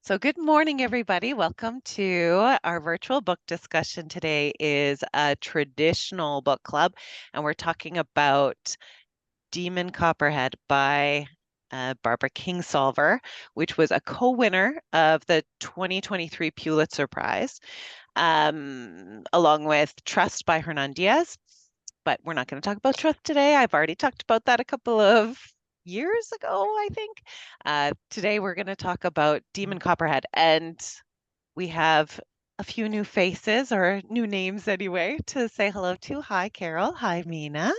So good morning, everybody. Welcome to our virtual book discussion. Today is a traditional book club, and we're talking about Demon Copperhead by Barbara Kingsolver, which was a co-winner of the 2023 Pulitzer Prize, along with Trust by Hernan Diaz. But we're not going to talk about Trust today. I've already talked about that a couple of years ago, I think. Today we're going to talk about Demon Copperhead, and we have a few new faces, or new names anyway, to say hello to. Hi, Carol. Hi, Mina.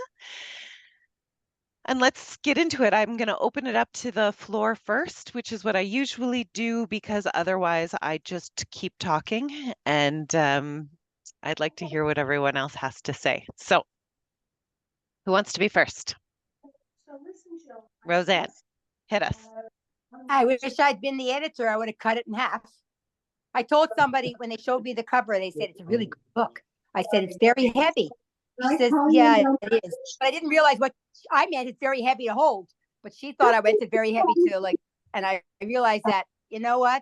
And let's get into it. I'm going to open it up to the floor first, which is what I usually do because otherwise I just keep talking, and I'd like to hear what everyone else has to say. So, who wants to be first? Roseanne, hit us. I wish I'd been the editor. I would have cut it in half. I told somebody when they showed me the cover, they said, it's a really good book. I said, it's very heavy. She says, yeah, it is. But I didn't realize what I meant. It's very heavy to hold. But she thought I meant it very heavy to and I realized that, you know what?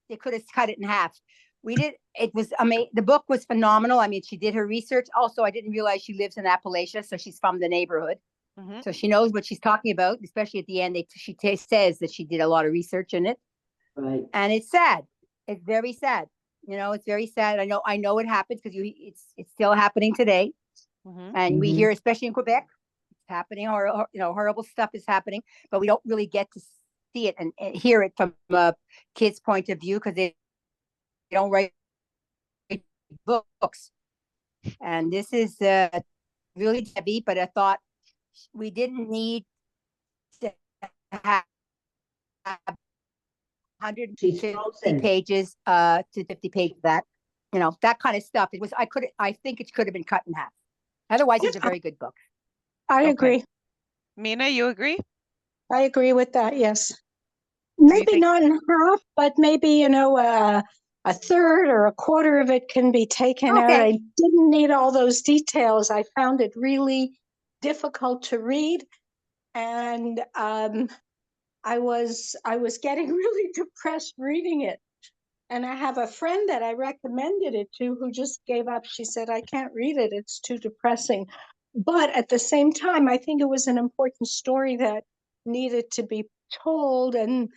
They could have cut it in half. It was amazing. The book was phenomenal. I mean, she did her research. Also, I didn't realize she lives in Appalachia, so she's from the neighborhood. Mm-hmm. So she knows what she's talking about, especially at the end. She says that she did a lot of research in it. Right. And it's sad. It's very sad. It's very sad. I know it happens because it's still happening today. Mm-hmm. And we hear, especially in Quebec, it's happening, or horrible stuff is happening, but we don't really get to see it and hear it from a kid's point of view because they don't write books. And this is really heavy, but I thought we didn't need to have 150 pages to 50 pages that kind of stuff. I think it could have been cut in half. Otherwise, it's a very good book. I agree. Mina, you agree? I agree with that, yes. Maybe not in half, but maybe, a third or a quarter of it can be taken out. I didn't need all those details. I found it really difficult to read. And I was getting really depressed reading it. And I have a friend that I recommended it to who just gave up. She said, I can't read it. It's too depressing. But at the same time, I think it was an important story that needed to be told and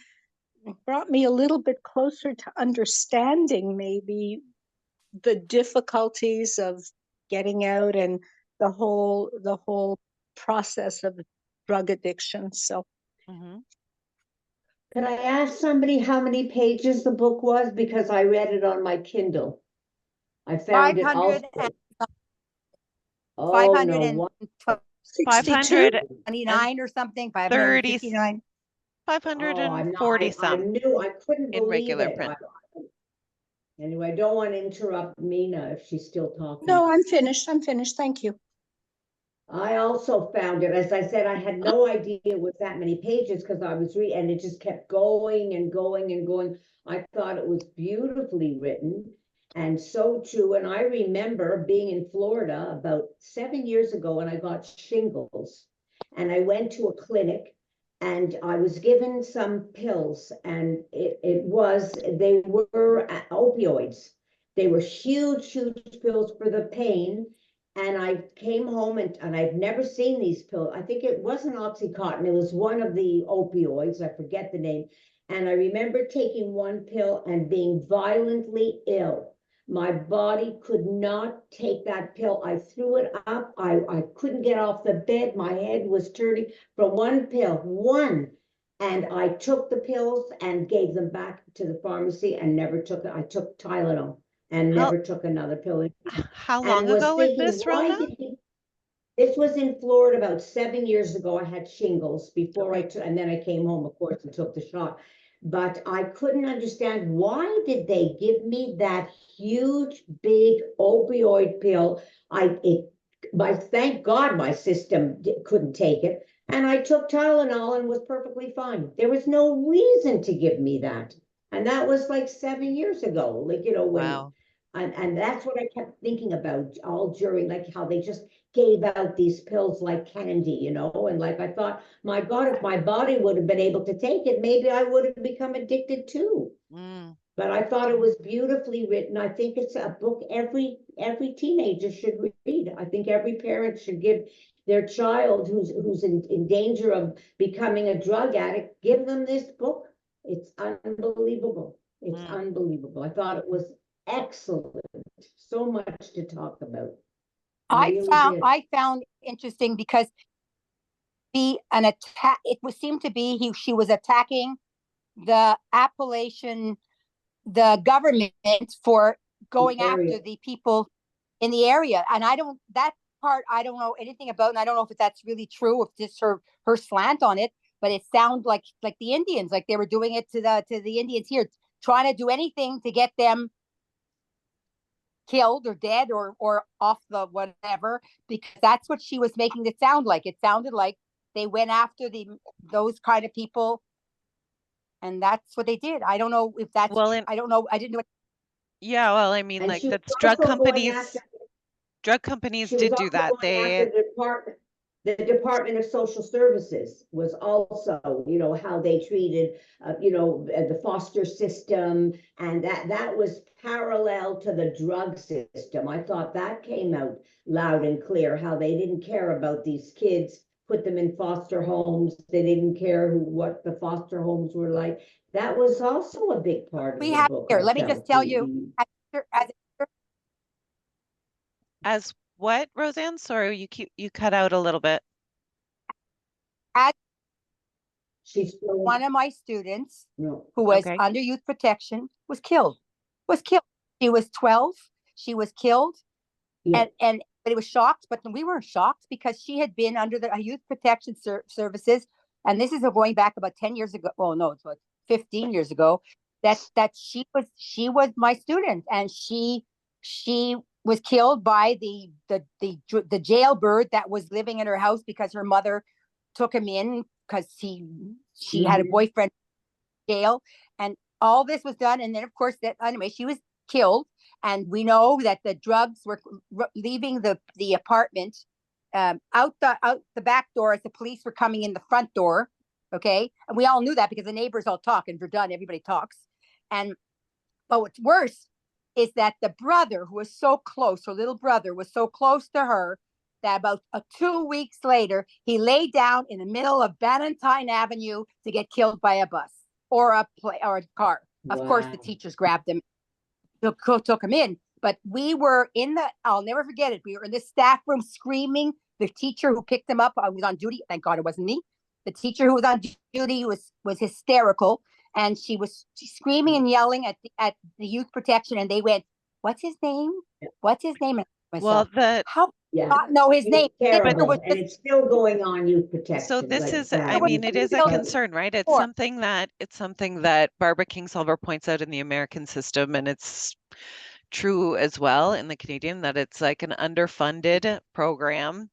brought me a little bit closer to understanding maybe the difficulties of getting out and the whole process of drug addiction. So Can I ask somebody how many pages the book was? Because I read it on my Kindle. I found it also. 529 or something. 559. 540 some. I knew I couldn't in believe regular it. print. Anyway, I don't want to interrupt Mina if she's still talking. No, I'm finished. Thank you. I also found it, as I said, I had no idea it was that many pages because I was reading, and it just kept going and going and going. I thought it was beautifully written and so true. And I remember being in Florida about 7 years ago, and I got shingles, and I went to a clinic and I was given some pills, and they were opioids. They were huge pills for the pain. And I came home and I'd never seen these pills. I think it wasn't Oxycontin. It was one of the opioids. I forget the name. And I remember taking one pill and being violently ill. My body could not take that pill. I threw it up. I couldn't get off the bed. My head was turning from one pill. And I took the pills and gave them back to the pharmacy and never took it. I took Tylenol and never took another pill. How long ago was this, Rona? This was in Florida about 7 years ago. I had shingles before and then I came home, of course, and took the shot. But I couldn't understand, why did they give me that huge, big opioid pill? Thank God my system couldn't take it. And I took Tylenol and was perfectly fine. There was no reason to give me that. And that was like 7 years ago, Wow. And that's what I kept thinking about all during, like how they just gave out these pills like candy, you know, and like I thought, my God, if my body would have been able to take it, maybe I would have become addicted too. But I thought it was beautifully written. I think it's a book every teenager should read. I think every parent should give their child who's in danger of becoming a drug addict, give them this book. It's unbelievable. It's unbelievable. I thought it was excellent. So much to talk about. I found interesting because an attack. It was seemed to be she was attacking the Appalachian, the government for going after the people in the area, and that part I don't know anything about, and I don't know if that's really true, if just her slant on it, but it sounds like the Indians, like they were doing it to the Indians here, trying to do anything to get them killed or dead or off the whatever, because that's what she was making it sound like. It sounded like they went after those kind of people, and that's what they did. I don't know if that's I don't know. I didn't know. Yeah, well, I mean, like that's drug companies did do that. The Department of Social Services was also, you know, how they treated, you know, the foster system, and that was parallel to the drug system. I thought that came out loud and clear, how they didn't care about these kids, put them in foster homes. They didn't care what the foster homes were like. That was also a big part of the book. Here, let me just tell you, as what, Roseanne? Sorry, you cut out a little bit. One of my students who was under youth protection was killed. She was 12. She was killed, but it was shocked. But we weren't shocked because she had been under the youth protection services, and this is going back about 10 years ago. Well, no, it's about 15 years ago. That she was my student, and she was killed by the jailbird that was living in her house because her mother took him in because she had a boyfriend in jail, and all this was done. And then of course anyway she was killed, and we know that the drugs were leaving the apartment out the back door as the police were coming in the front door. Okay, and we all knew that because the neighbors all talk, in Verdun everybody talks. But what's worse is that the brother, who was so close, her little brother was so close to her, that about 2 weeks later, he lay down in the middle of Ballantine Avenue to get killed by a bus or a car. Wow. Of course, the teachers grabbed him, took him in. But we were I'll never forget it. We were in the staff room screaming. The teacher who picked him up, I was on duty. Thank God it wasn't me. The teacher who was on duty was hysterical. And she was screaming and yelling at the youth protection. And they went, "What's his name? What's his name?" Well, how not know his name? Terrible. And it's still going on, youth protection. So this is, I mean, it is a concern, right? It's something that Barbara Kingsolver points out in the American system, and it's true as well in the Canadian, that it's like an underfunded program,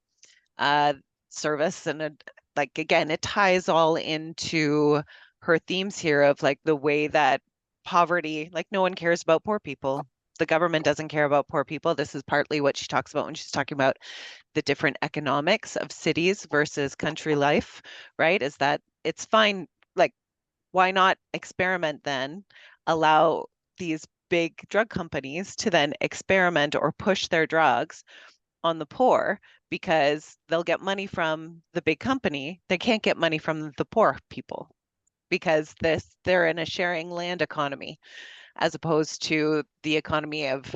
service, and like again, it ties all into her themes here of like the way that poverty, like no one cares about poor people. The government doesn't care about poor people. This is partly what she talks about when she's talking about the different economics of cities versus country life, right? Is that it's fine, like, why not experiment then? Allow these big drug companies to then experiment or push their drugs on the poor, because they'll get money from the big company. They can't get money from the poor people because they're in a sharing land economy, as opposed to the economy of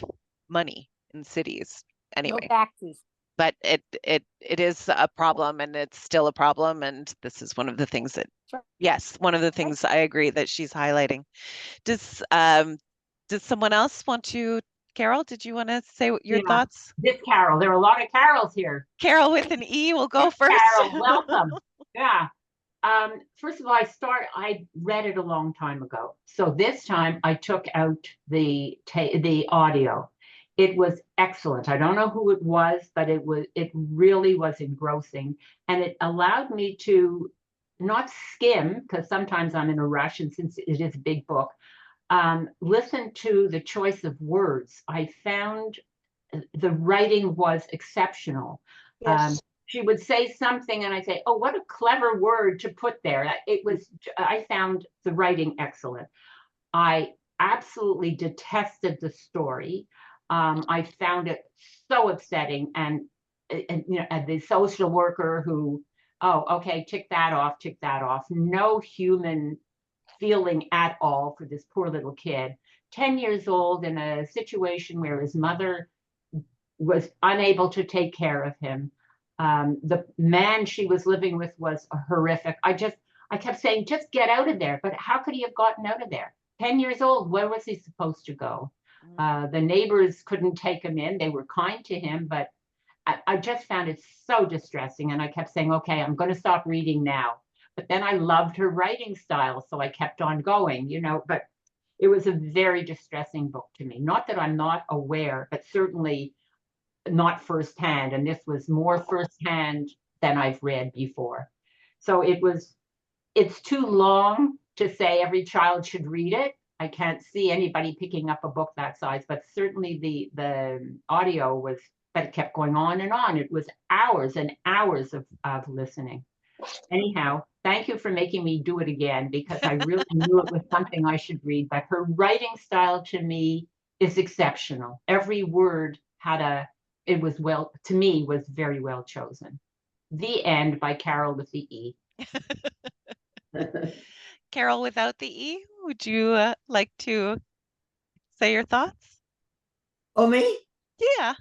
money in cities. Anyway, no taxes. But it is a problem, and it's still a problem, and this is one of the things that, yes, one of the things I agree that she's highlighting. Does someone else want to? Carol, did you want to say your thoughts? This Carol, there are a lot of Carols here. Carol with an E will go first. Carol, welcome. Yeah. First of all, I read it a long time ago. So this time I took out the audio. It was excellent. I don't know who it was, but it really was engrossing. And it allowed me to not skim, because sometimes I'm in a rush, and since it is a big book, listen to the choice of words. I found the writing was exceptional. Yes. She would say something and I say, oh, what a clever word to put there. I found the writing excellent. I absolutely detested the story. I found it so upsetting. And the social worker who, oh, okay, tick that off, tick that off. No human feeling at all for this poor little kid, 10 years old, in a situation where his mother was unable to take care of him. The man she was living with was horrific. I kept saying, just get out of there. But how could he have gotten out of there? 10 years old, where was he supposed to go? The neighbors couldn't take him in. They were kind to him, but I just found it so distressing. And I kept saying, okay, I'm going to stop reading now. But then I loved her writing style, so I kept on going, but it was a very distressing book to me. Not that I'm not aware, but certainly not firsthand. And this was more firsthand than I've read before. So it's too long to say every child should read it. I can't see anybody picking up a book that size, but certainly the audio was, but it kept going on and on. It was hours and hours of listening. Anyhow, thank you for making me do it again, because I really knew it was something I should read. But her writing style to me is exceptional. Every word to me, was very well chosen. The End by Carol with the E. Carol without the E, would you like to say your thoughts? Oh, me? Yeah.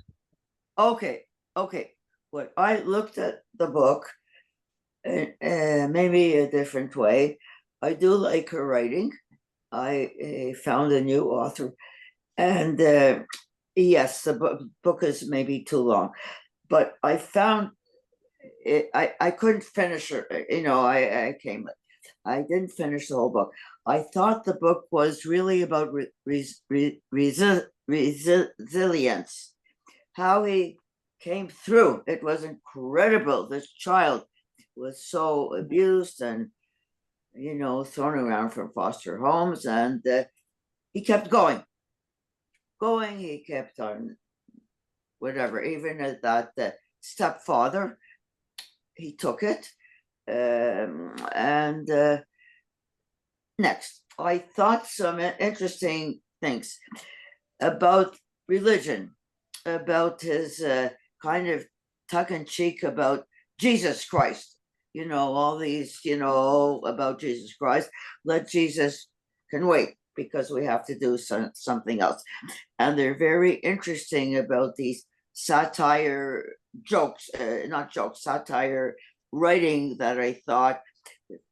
Okay. When I looked at the book, maybe a different way, I do like her writing. I found a new author, and yes, the book is maybe too long, but I found it. I couldn't finish it. I didn't finish the whole book. I thought the book was really about resilience, how he came through. It was incredible. This child was so abused and, thrown around from foster homes, and he kept going. He kept on, whatever, even at that stepfather, he took it. And next, I thought some interesting things about religion, about his kind of tongue-in-cheek about Jesus Christ. All these, about Jesus Christ. Let Jesus can wait, because we have to do something else. And they're very interesting about these satire satire writing that I thought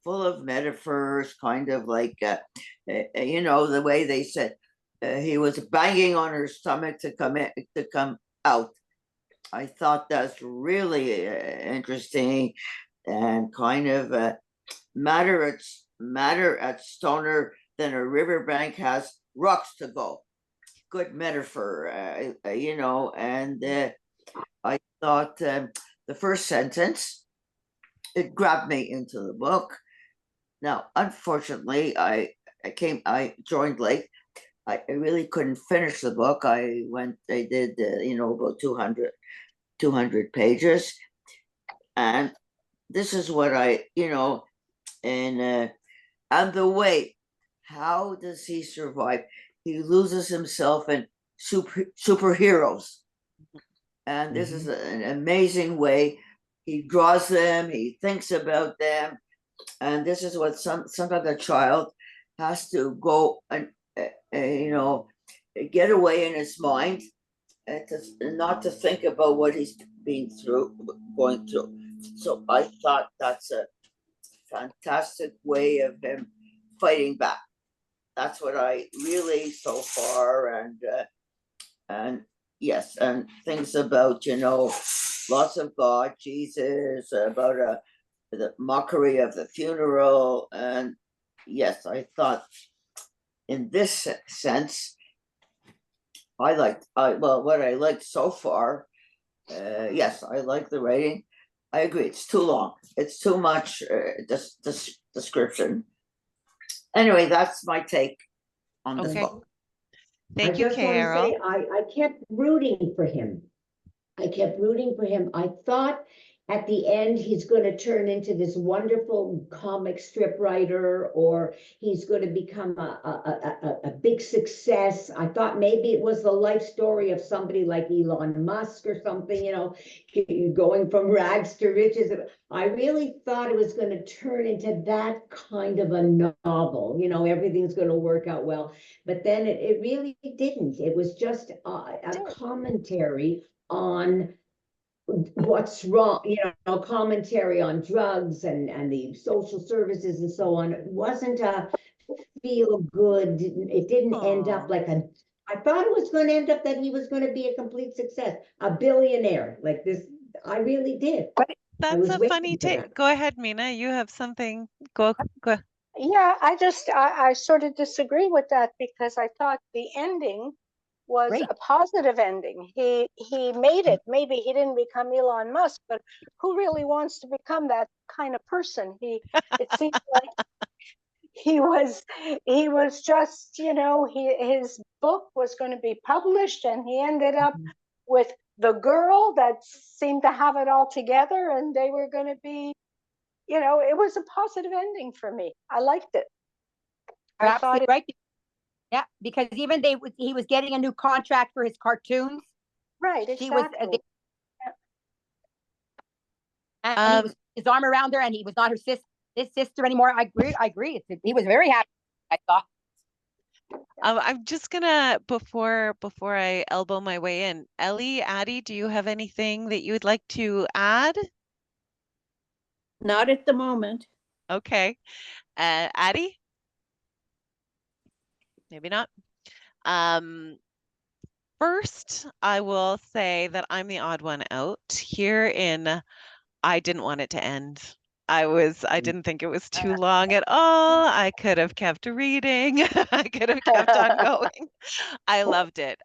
full of metaphors, kind of like, the way they said he was banging on her stomach to come out. I thought that's really interesting, and kind of matter at Stoner than a riverbank has rocks to go. Good metaphor, and I thought the first sentence, it grabbed me into the book. Now, unfortunately, I joined late. I really couldn't finish the book. I did, about 200 pages. And this is what and the way, how does he survive? He loses himself in superheroes. And this is an amazing way. He draws them, he thinks about them. And this is what sometimes a child has to go and, get away in his mind, and not to think about what he's going through. So I thought that's a fantastic way of him fighting back. That's what I really so far, and yes, and things about, lots of God, Jesus, about the mockery of the funeral. And yes, I thought in this sense, what I liked so far, yes, I like the writing. I agree, it's too long. It's too much description. Anyway, that's my take on this book. Thank you, Carol. I kept rooting for him. I kept rooting for him. I thought at the end he's going to turn into this wonderful comic strip writer, or he's going to become a big success. I thought maybe it was the life story of somebody like Elon Musk or something, you know, going from rags to riches. I really thought it was going to turn into that kind of a novel, you know, everything's going to work out well. But then it really didn't. It was just a commentary on what's wrong, you know, commentary on drugs and the social services and so on. It wasn't a feel good. It didn't end up like I thought it was going to end up that he was going to be a complete success, a billionaire like this. I really did. That's a funny take. Go ahead, Mina. You have something. Go. Yeah, I sort of disagree with that, because I thought the ending was a positive ending. He made it. Maybe he didn't become Elon Musk, but who really wants to become that kind of person? It seems like he was just, you know, his book was going to be published, and he ended up with the girl that seemed to have it all together, and they were going to be, you know, it was a positive ending for me. I liked it. I thought right. Yeah, because even he was getting a new contract for his cartoons. Right, exactly. And he was his arm around her, and he was not his sister anymore. I agree. He was very happy, I thought. I'm just gonna before I elbow my way in, Ellie, Addie, do you have anything that you would like to add? Not at the moment. Okay. Addie? Maybe not. First, I will say that I'm the odd one out here in I didn't want it to end. I didn't think it was too long at all. I could have kept reading. I could have kept on going. I loved it.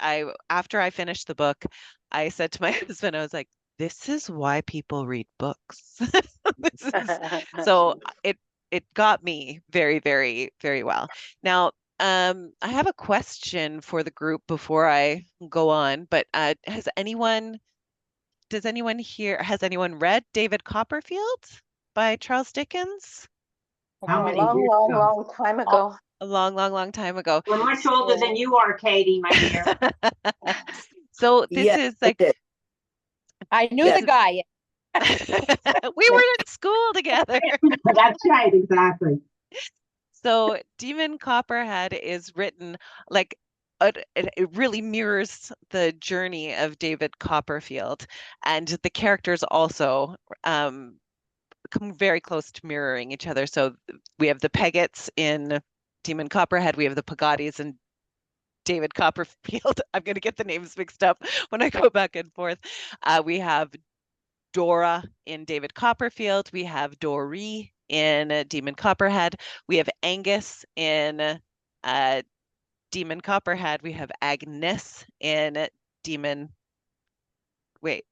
After I finished the book, I said to my husband, I was like, this is why people read books. So it got me very, very, very well. Now, I have a question for the group before I go on, but has anyone read David Copperfield by Charles Dickens? How many long, years long, ago? long time ago. A long, long, long time ago. We're much older than you are, Katie, my dear. So this is like I knew the guy. we were in school together. That's right, exactly. So Demon Copperhead is written like it really mirrors the journey of David Copperfield, and the characters also come very close to mirroring each other. So we have the Peggotts in Demon Copperhead, we have the Peggotties in David Copperfield. I'm going to get the names mixed up when I go back and forth. We have Dora in David Copperfield. We have Doree in Demon Copperhead. We have Angus in Demon Copperhead. We have Agnes in Demon. Wait.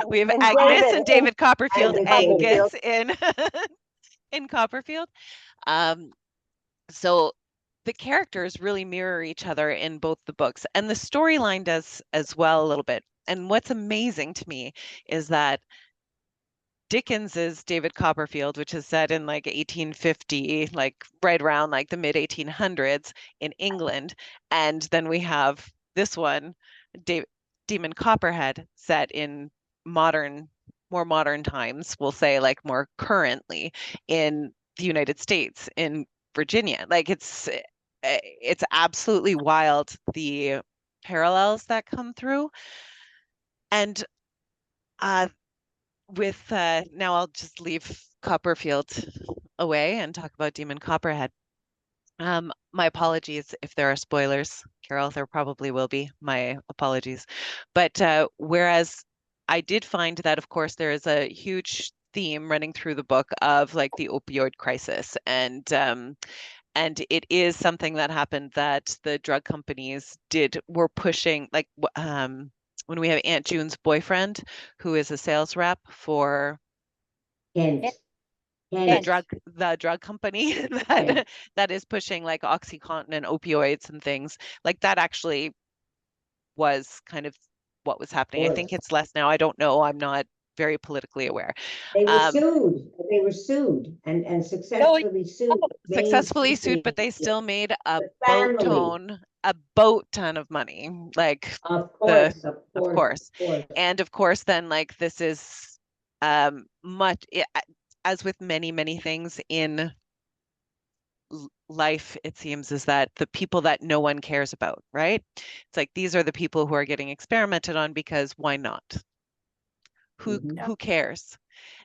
We have Agnes and David Copperfield. Angus in in Copperfield. So the characters really mirror each other in both the books, and the storyline does as well a little bit. And what's amazing to me is that Dickens's David Copperfield, which is set in like 1850, like right around like the mid 1800s in England, and then we have this one, Demon Copperhead, set in more modern times, we'll say, like more currently in the United States, in Virginia. Like it's absolutely wild, the parallels that come through. And now I'll just leave Copperfield away and talk about Demon Copperhead. My apologies if there are spoilers, Carol. There probably will be. My apologies. But whereas I did find that, of course, there is a huge theme running through the book of like the opioid crisis, and it is something that happened that the drug companies were pushing, like when we have Aunt June's boyfriend, who is a sales rep for the drug company that is pushing like OxyContin and opioids and things like that, actually was kind of what was happening. I think it's less now. I don't know. I'm not very politically aware. They were sued. They were sued and successfully sued. Successfully sued, but they still made a family. boat ton of money. Like Of course, of course. And of course, then like this is much as with many things in life, it seems, is that the people that no one cares about, right? It's like these are the people who are getting experimented on because why not? Who cares?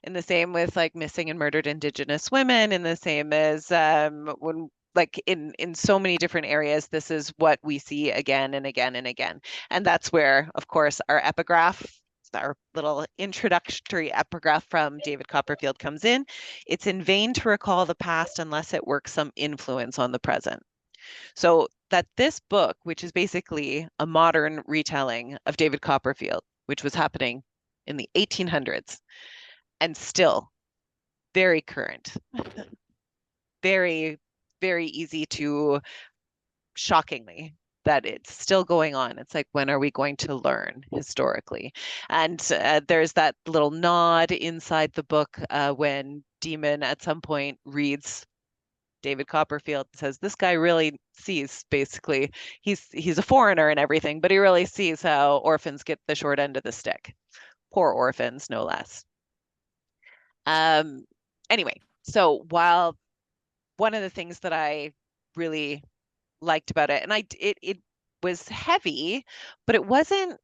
And the same with like missing and murdered Indigenous women, and the same as when like in so many different areas, this is what we see again and again and again. And that's where, of course, our epigraph, our little introductory epigraph from David Copperfield comes in. It's in vain to recall the past unless it works some influence on the present. So that this book, which is basically a modern retelling of David Copperfield, which was happening in the 1800s and still very current, very, very easy to, shockingly, that it's still going on. It's like, when are we going to learn historically? And there's that little nod inside the book when Demon at some point reads David Copperfield, says this guy really sees, basically, he's a foreigner and everything, but he really sees how orphans get the short end of the stick. Poor orphans, no less. Anyway, so while one of the things that I really liked about it, and it was heavy, but it wasn't,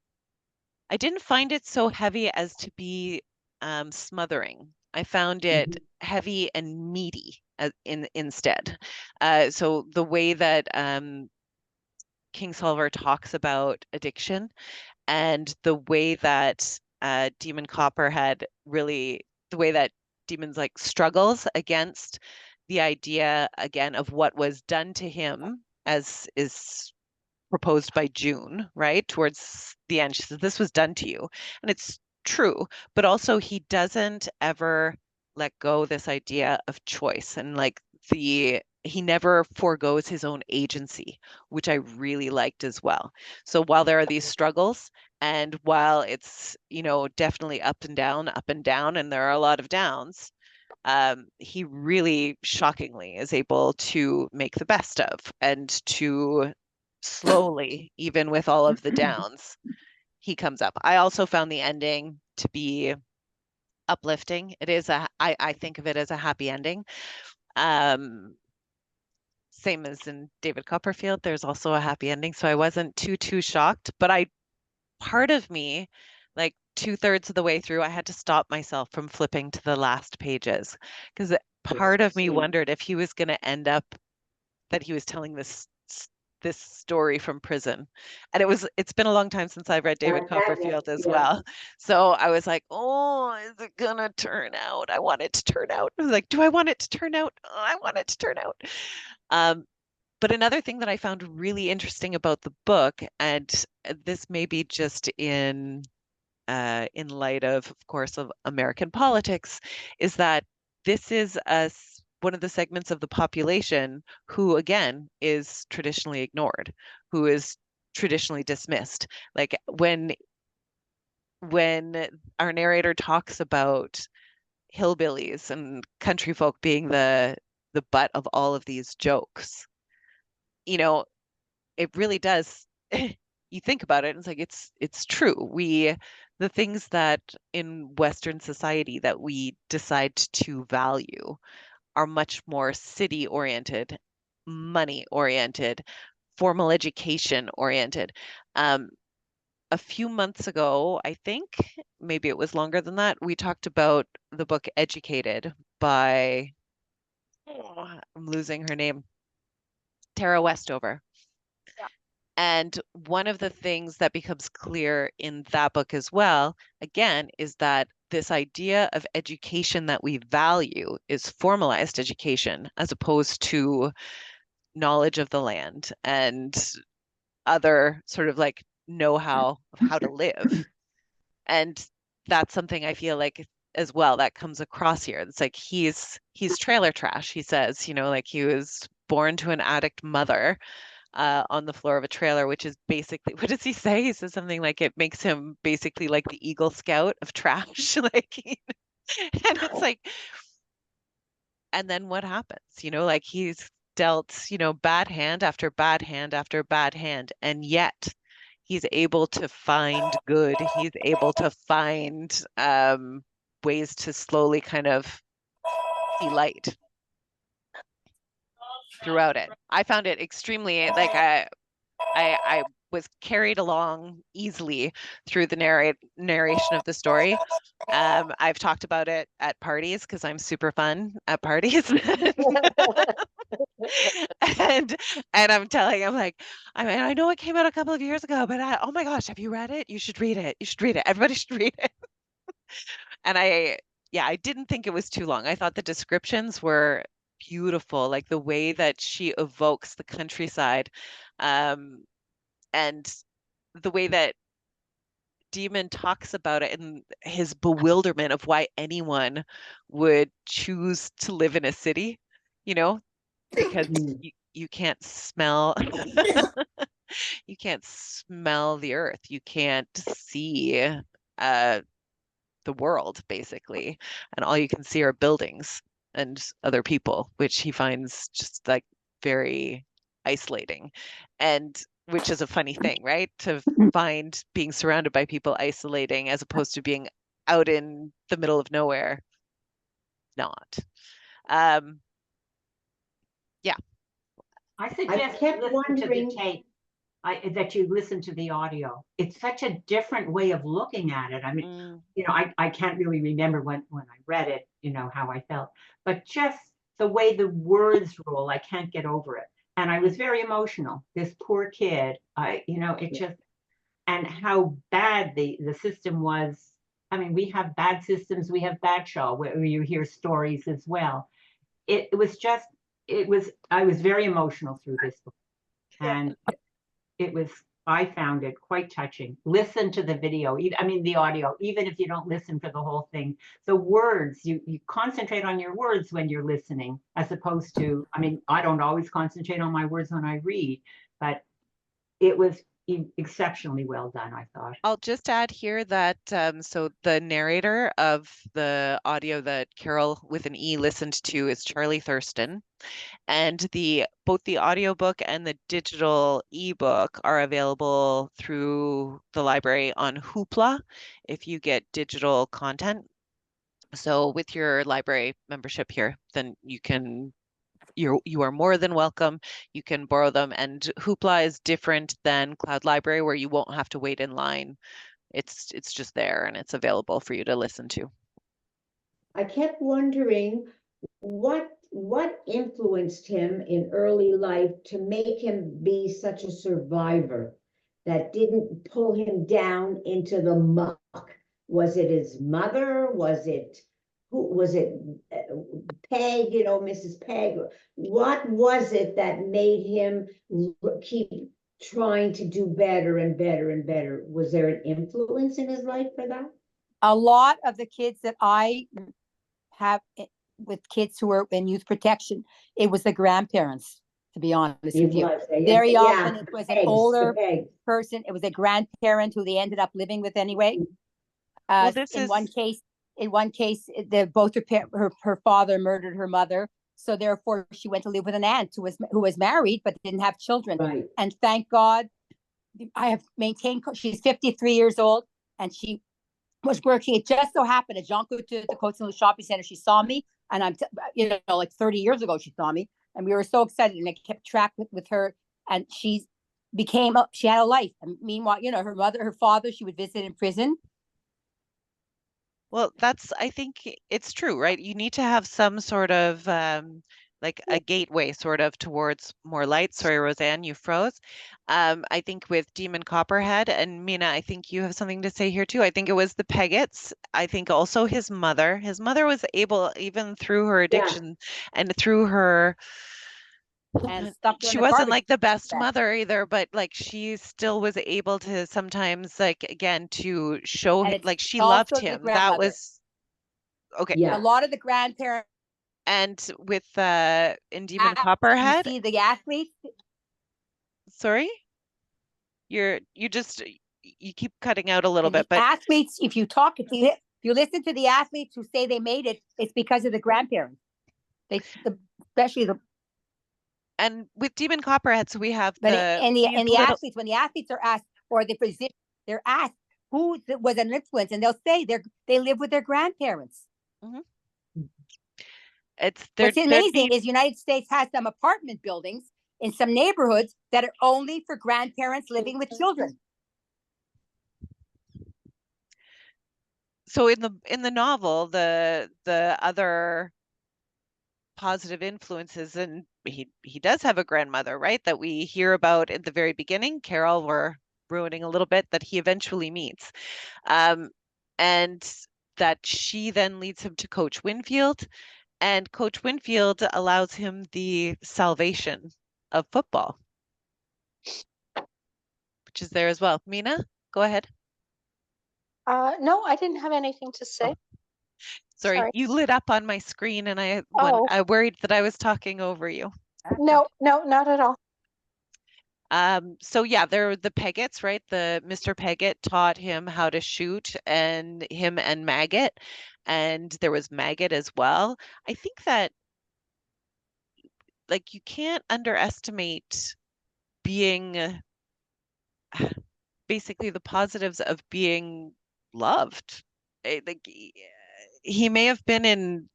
I didn't find it so heavy as to be smothering. I found it heavy and meaty instead. So the way that Kingsolver talks about addiction, and the way that Demon Copperhead really, the way that Demon's like struggles against the idea again of what was done to him, as is proposed by June, right? Towards the end, she says, this was done to you. And it's true, but also he doesn't ever let go this idea of choice, and like he never forgoes his own agency, which I really liked as well. So while there are these struggles, and while it's, definitely up and down, and there are a lot of downs, he really shockingly is able to make the best of, and to slowly, even with all of the downs, he comes up. I also found the ending to be uplifting. It is I think of it as a happy ending. Same as in David Copperfield, there's also a happy ending. So I wasn't too shocked, but part of me, like 2/3 of the way through, I had to stop myself from flipping to the last pages, because part of me wondered if he was going to end up, that he was telling this story from prison. And it's been a long time since I've read David Copperfield as well. So I was like, oh, is it gonna turn out? I want it to turn out. I was like, do I want it to turn out? Oh, I want it to turn out. But another thing that I found really interesting about the book, and this may be just in light of course, of American politics, is that this is one of the segments of the population who, again, is traditionally ignored, who is traditionally dismissed. Like when our narrator talks about hillbillies and country folk being the butt of all of these jokes, it really does. You think about it, and it's like it's true. The things that in Western society that we decide to value are much more city oriented, money oriented, formal education oriented. A few months ago, I think, maybe it was longer than that, we talked about the book Educated by, I'm losing her name, Tara Westover. Yeah. And one of the things that becomes clear in that book as well, again, is that this idea of education that we value is formalized education, as opposed to knowledge of the land and other sort of like know-how of how to live. And that's something I feel like as well that comes across here. It's like he's trailer trash. He says, like he was born to an addict mother, on the floor of a trailer, which is basically, what does he say? He says something like it makes him basically like the Eagle Scout of trash. Like, and it's like, and then what happens? Like he's dealt, bad hand after bad hand after bad hand, and yet he's able to find good. He's able to find ways to slowly kind of see light throughout it. I found it extremely, like, I was carried along easily through the narration of the story. I've talked about it at parties because I'm super fun at parties. and I'm telling, I'm like, I know it came out a couple of years ago, but oh my gosh, have you read it? You should read it. You should read it. Everybody should read it. And I didn't think it was too long. I thought the descriptions were beautiful, like the way that she evokes the countryside, and the way that Demon talks about it and his bewilderment of why anyone would choose to live in a city, because you can't smell you can't smell the earth. You can't see the world, basically. And all you can see are buildings and other people, which he finds just like very isolating. And which is a funny thing, right? To find being surrounded by people isolating as opposed to being out in the middle of nowhere. Not. Yeah. I suggest kept listen wondering to the tape. That you listen to the audio. It's such a different way of looking at it. I mean, I can't really remember when I read it, how I felt, but just the way the words roll, I can't get over it. And I was very emotional. This poor kid, it just, and how bad the system was. I mean, we have bad systems, we have bad show where you hear stories as well. I was very emotional through this book. And I found it quite touching. Listen to the video, the audio, even if you don't listen for the whole thing. The words, you concentrate on your words when you're listening, as opposed to, I don't always concentrate on my words when I read, but it was exceptionally well done, I thought. I'll just add here that so the narrator of the audio that Carol with an E listened to is Charlie Thurston. And both the audiobook and the digital ebook are available through the library on Hoopla if you get digital content. So with your library membership here, then you are more than welcome. You can borrow them, and Hoopla is different than Cloud Library, where you won't have to wait in line. It's just there and it's available for you to listen to. I kept wondering what influenced him in early life to make him be such a survivor that didn't pull him down into the muck. Was it his mother? Was it Peg, Mrs. Peg? What was it that made him keep trying to do better and better and better? Was there an influence in his life for that? A lot of the kids that I have with kids who are in youth protection, it was the grandparents, to be honest with you. Very often it was an older person. It was a grandparent who they ended up living with anyway. In one case, her father murdered her mother, so therefore she went to live with an aunt who was married but didn't have children. Right. And thank God, I have maintained. She's 53 years old, and she was working. It just so happened at Jean Coutu at the Cote-Saint-Luc shopping center. She saw me, and I'm, like 30 years ago, she saw me, and we were so excited, and I kept track with her, and she had a life. And meanwhile, her father, she would visit in prison. Well, I think it's true, right? You need to have some sort of like a gateway sort of towards more light. Sorry, Roseanne, you froze. I think with Demon Copperhead, and Mina, I think you have something to say here too. I think it was the Peggotts. I think also his mother. His mother was able, even through her addiction and through her, and she wasn't like the best mother either, but like she still was able to sometimes, like, again, to show him, like, she loved him. That was okay. Yeah. A lot of the grandparents. And with in Demon Copperhead, you see the athletes. Sorry? You just you keep cutting out a little And the bit, but athletes, if you listen to the athletes who say they made it, it's because of the grandparents. Especially the and with Demon Copperhead, so we have but the and these the little athletes, when the athletes are asked, or the physician, they're asked who was an influence, and they'll say they live with their grandparents. What's amazing is United States has some apartment buildings in some neighborhoods that are only for grandparents living with children. So in the novel, the other positive influences, and he does have a grandmother, right, that we hear about at the very beginning. Carol, we're ruining a little bit, that he eventually meets, and that she then leads him to Coach Winfield, and Coach Winfield allows him the salvation of football, which is there as well. Mina, go ahead. No, I didn't have anything to say. Oh. Sorry, you lit up on my screen, and I worried that I was talking over you. No, not at all. So yeah, they're the Peggotts, right? The Mr. Peggott taught him how to shoot, and him and Maggot, and there was Maggot as well. I think that, like, you can't underestimate being basically the positives of being loved. Like, he may have been in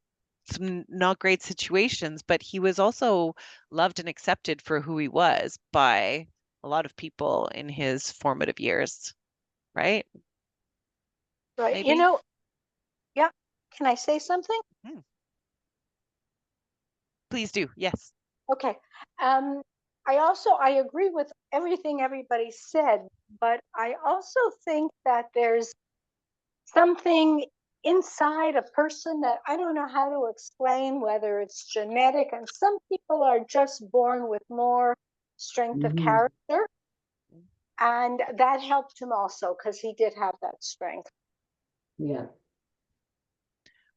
some not great situations, but he was also loved and accepted for who he was by a lot of people in his formative years, right? Right. Maybe? You know, yeah. Can I say something? Please do. Yes. Okay. I agree with everything everybody said, but I also think that there's something inside a person that I don't know how to explain, whether it's genetic, and some people are just born with more strength of character. And that helped him also because he did have that strength. Yeah.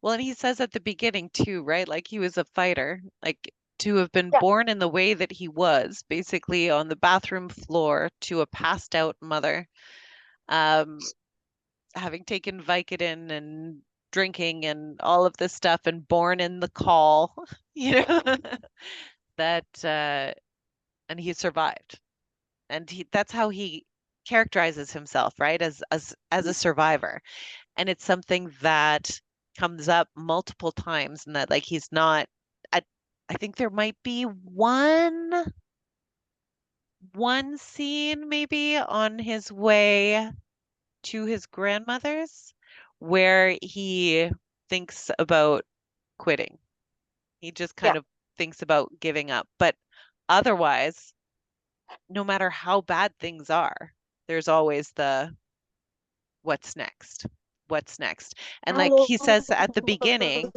Well, and he says at the beginning too, right? Like, he was a fighter, like, to have been born in the way that he was, basically on the bathroom floor to a passed out mother, having taken Vicodin and drinking and all of this stuff, and born in the call, that and he survived. And that's how he characterizes himself, right? As a survivor. And it's something that comes up multiple times, and that, like, he's not I think there might be one scene maybe on his way to his grandmother's where he thinks about quitting. He just kind of thinks about giving up. But otherwise, no matter how bad things are, there's always the what's next? What's next? And like he says at the beginning,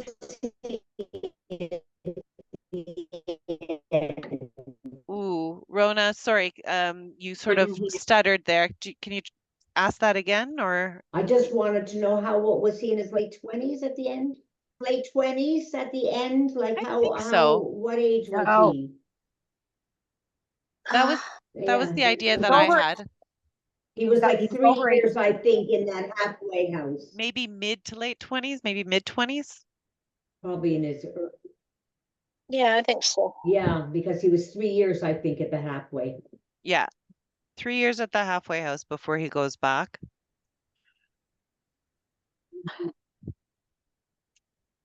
ooh, Rona, sorry, you sort of stuttered there. Can you ask that again, or? I just wanted to know what was he in his late 20s at the end? Late 20s at the end? Like, I think so. What age was he? That was the idea that I had. He was like 3 years, I think, in that halfway house. Maybe mid to late 20s, maybe mid 20s. Probably in his Yeah, I think so. Yeah, because he was 3 years, I think, at the halfway. Yeah. 3 years at the halfway house before he goes back.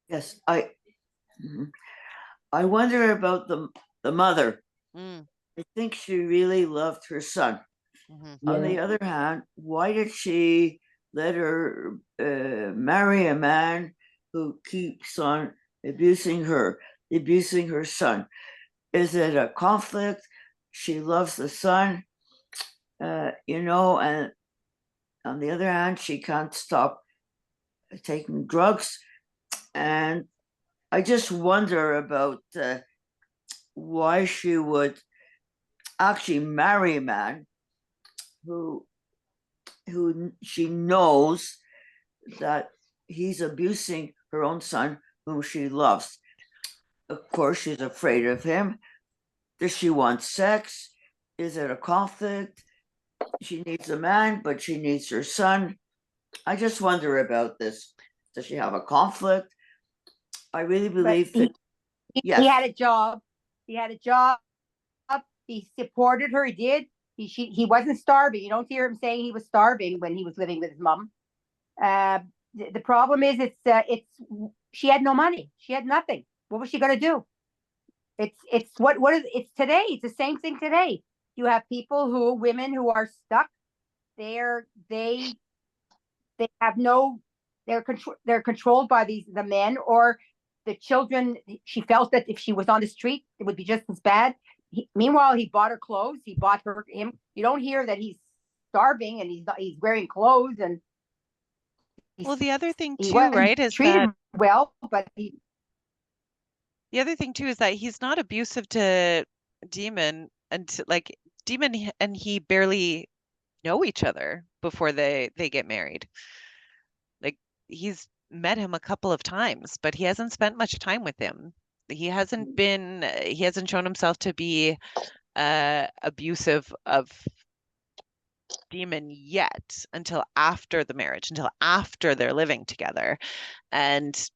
Yes, I wonder about the mother. I think she really loved her son. On the other hand, why did she let her marry a man who keeps on abusing her son? Is it a conflict? She loves the son, and on the other hand, she can't stop taking drugs. And I just wonder about why she would actually marry a man who she knows that he's abusing her own son, whom she loves. Of course, she's afraid of him. Does she want sex? Is it a conflict? She needs a man, but she needs her son. I just wonder about this. Does she have a conflict? I really believe that. He had a job. He had a job. He supported her. He did. He wasn't starving. You don't hear him saying he was starving when he was living with his mom. The problem is, it's she had no money. She had nothing. What was she going to do? It's what is it's today. It's the same thing today. You have women who are stuck. They have no. They're controlled by the men or the children. She felt that if she was on the street, it would be just as bad. Meanwhile, he bought her clothes. He bought him. You don't hear that he's starving and he's wearing clothes and. Well, the other thing He too, wasn't right, is treated that well, but the other thing too is that he's not abusive to Demon, and like Demon and he barely know each other before they get married. Like he's met him a couple of times, but he hasn't spent much time with him. He hasn't shown himself to be abusive of Demon yet until after the marriage, until after they're living together. And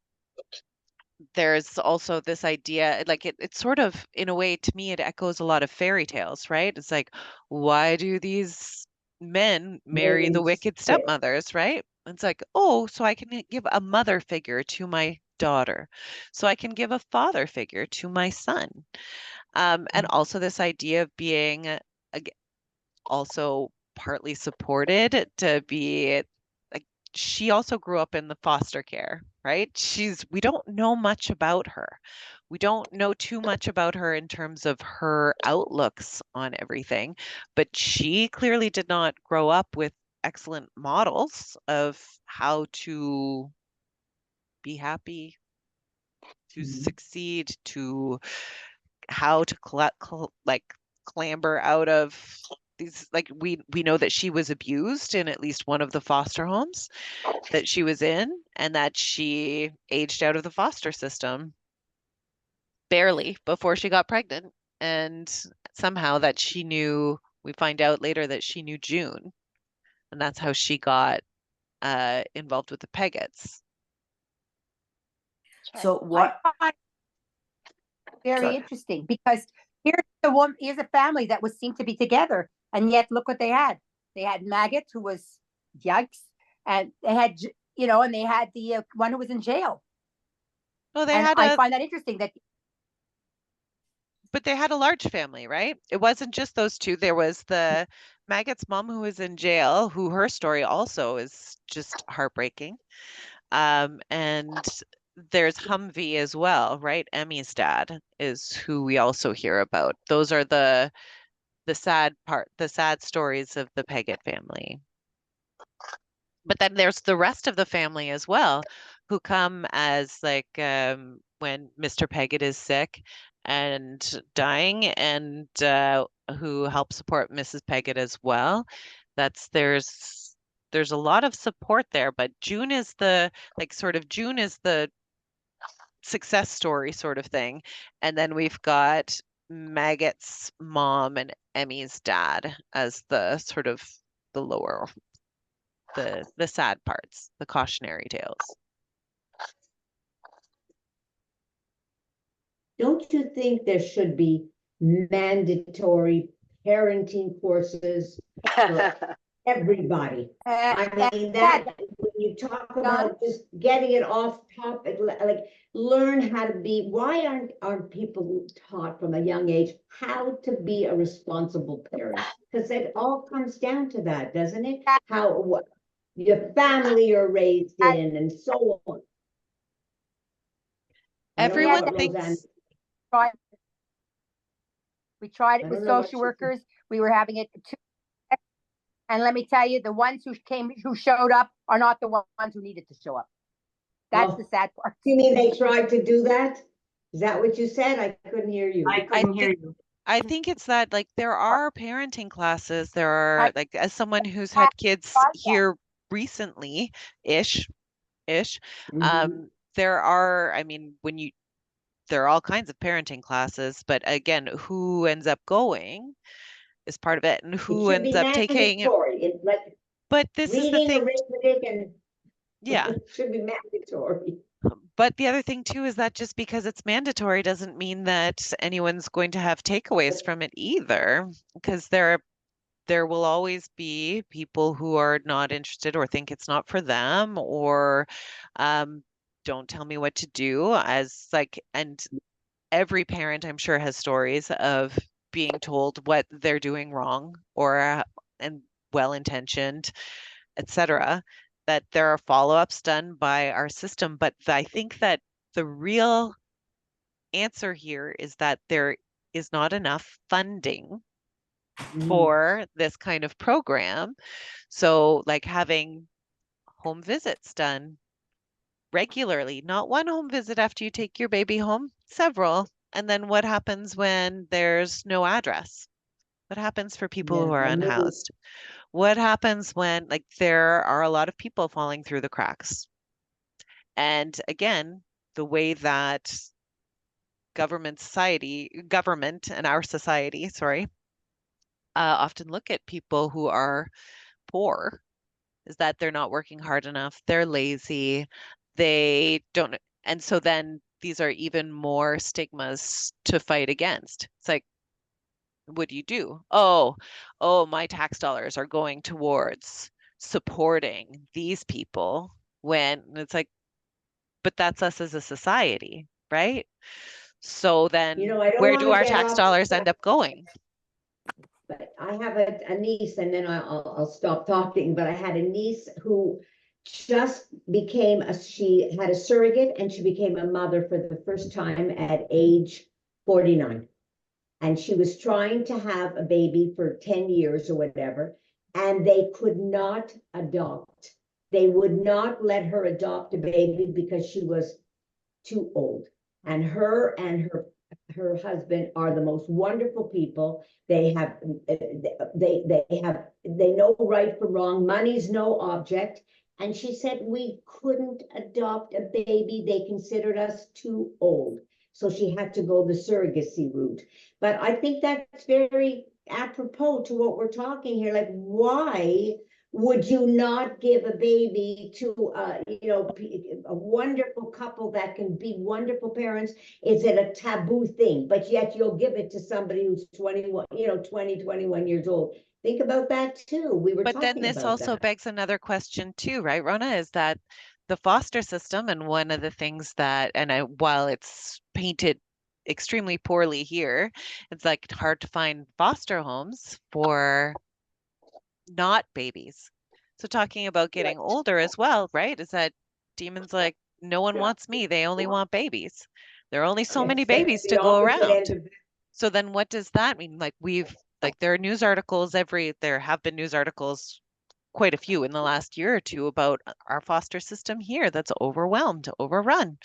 there's also this idea, like it's sort of, in a way, to me, it echoes a lot of fairy tales, right? It's like, why do these men marry the wicked stepmothers, right? It's like, oh, so I can give a mother figure to my daughter, so I can give a father figure to my son. And also this idea of being also partly supported to be like, she also grew up in the foster care, right? We don't know much about her. We don't know too much about her in terms of her outlooks on everything, but she clearly did not grow up with excellent models of how to be happy, to succeed, to how to clamber out of these. Like we know that she was abused in at least one of the foster homes that she was in, and that she aged out of the foster system barely before she got pregnant, and somehow that we find out later that she knew June, and that's how she got involved with the Peggotts. So what? Very interesting, because here's a family that was seemed to be together, and yet look what they had. They had Maggot, who was yikes, and they had and they had the one who was in jail. Well, I find that interesting but they had a large family, right? It wasn't just those two. There was the Maggot's mom who was in jail, who her story also is just heartbreaking. And there's Humvee as well, right? Emmy's dad is who we also hear about. Those are the sad stories of the Peggott family. But then there's the rest of the family as well, who come as like when Mr. Peggott is sick and dying, and who help support Mrs. Peggott as well. There's a lot of support there, but June is the success story sort of thing. And then we've got Maggot's mom and Emmy's dad as the sort of the lower, the sad parts, the cautionary tales. Don't you think there should be mandatory parenting courses for everybody? I mean, that when you talk about just getting it off topic, like learn how to be, why aren't people taught from a young age how to be a responsible parent? Because it all comes down to that, doesn't it? What your family you're raised in and so on. Everyone thinks. We tried it with social workers. We were having it too. And let me tell you, the ones who showed up are not the ones who needed to show up. That's the sad part. You mean they tried to do that? Is that what you said? I couldn't hear you. I couldn't hear you. I think it's that, like, there are parenting classes. There are, like, as someone who's had kids here recently-ish, there are, I mean, there are all kinds of parenting classes, but again, who ends up going is part of it, and It who should be ends up taking. mandatory. It's like But this is the reading, thing. arithmetic, and Yeah. it should be mandatory. But the other thing too is that just because it's mandatory doesn't mean that anyone's going to have takeaways from it either, because there will always be people who are not interested or think it's not for them, or don't tell me what to do, as like, and every parent I'm sure has stories of being told what they're doing wrong, or and well-intentioned, etc., that there are follow-ups done by our system. But I think that the real answer here is that there is not enough funding for this kind of program. So, like having home visits done regularly, not one home visit after you take your baby home, several. And then what happens when there's no address? What happens for people Yeah, who are I know. unhoused? What happens when, like, there are a lot of people falling through the cracks? And again, the way that government and our society, sorry, often look at people who are poor is that they're not working hard enough, they're lazy, they don't, and so then these are even more stigmas to fight against. It's like, what do you do? Oh, my tax dollars are going towards supporting these people, when it's like, but that's us as a society, right? So You then know, I don't where want do to our get tax off the dollars end track, up going? but I have a niece, and then I'll stop talking. But I had a niece who just became she had a surrogate, and she became a mother for the first time at age 49. And she was trying to have a baby for 10 years or whatever, and they could not adopt. They would not let her adopt a baby because she was too old. And her husband are the most wonderful people. They have they know right from wrong. Money's no object. And she said we couldn't adopt a baby. They considered us too old. So she had to go the surrogacy route. But I think that's very apropos to what we're talking here. Like, why would you not give a baby to a wonderful couple that can be wonderful parents? Is it a taboo thing? But yet you'll give it to somebody who's 21, 20, 21 years old. Think about that too. We were But then talking this about also that. begs another question too, right, Rona? Is that the foster system, and one of the things that, while it's painted extremely poorly here, it's like hard to find foster homes for not babies. So talking about getting older as well, right? Is that Demon's like, no one wants me, they only want babies. There are only so many Yes, that's babies the to go opposite around. end of So then what does that mean? Like there are news articles there have been news articles, quite a few in the last year or two, about our foster system here that's overwhelmed, overrun.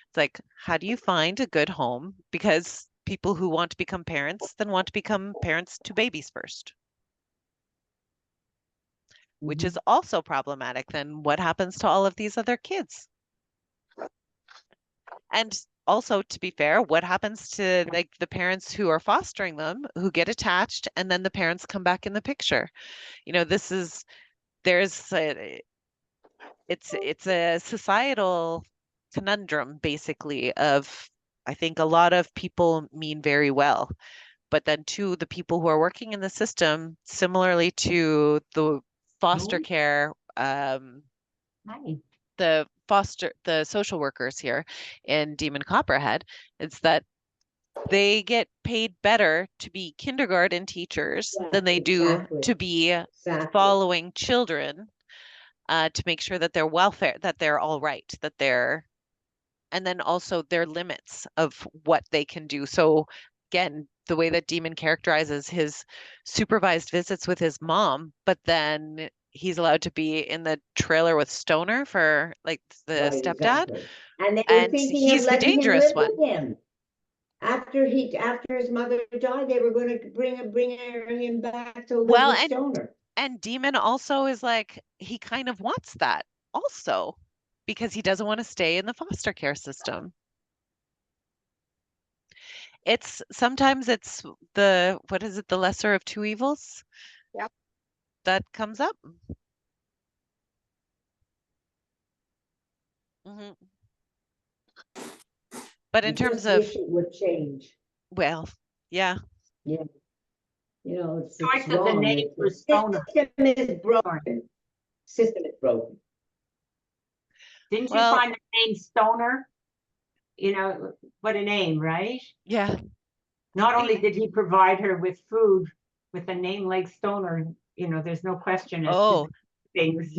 It's like, how do you find a good home? Because people who want to become parents then want to become parents to babies first, which is also problematic. Then what happens to all of these other kids? And also, to be fair, what happens to like the parents who are fostering them, who get attached, and then the parents come back in the picture? This is there's a, it's a societal conundrum, basically, of, I think a lot of people mean very well, but then to the people who are working in the system, similarly to the foster care, the social workers here in Demon Copperhead, it's that they get paid better to be kindergarten teachers than they do to be following children, to make sure that their welfare, that they're all right, and then also their limits of what they can do. So again, the way that Demon characterizes his supervised visits with his mom, but then he's allowed to be in the trailer with Stoner for like the stepdad. Exactly. And they were And thinking of he's the letting him dangerous live one. with him. After his mother died, they were going to bring him back to live Well, with Stoner. and Demon also is like, he kind of wants that also, because he doesn't want to stay in the foster care system. it's sometimes it's the, what is it, the lesser of two evils? Yep. That comes up. Hmm. But in You terms just of, wish it would change. well, yeah, Yeah. It's Choice of the wrong. name for The stoner. system is broken. System is broken. Didn't you well, find the name Stoner? What a name, right? yeah. Not only did he provide her with food with a name like Stoner, there's no question as to Oh, the things.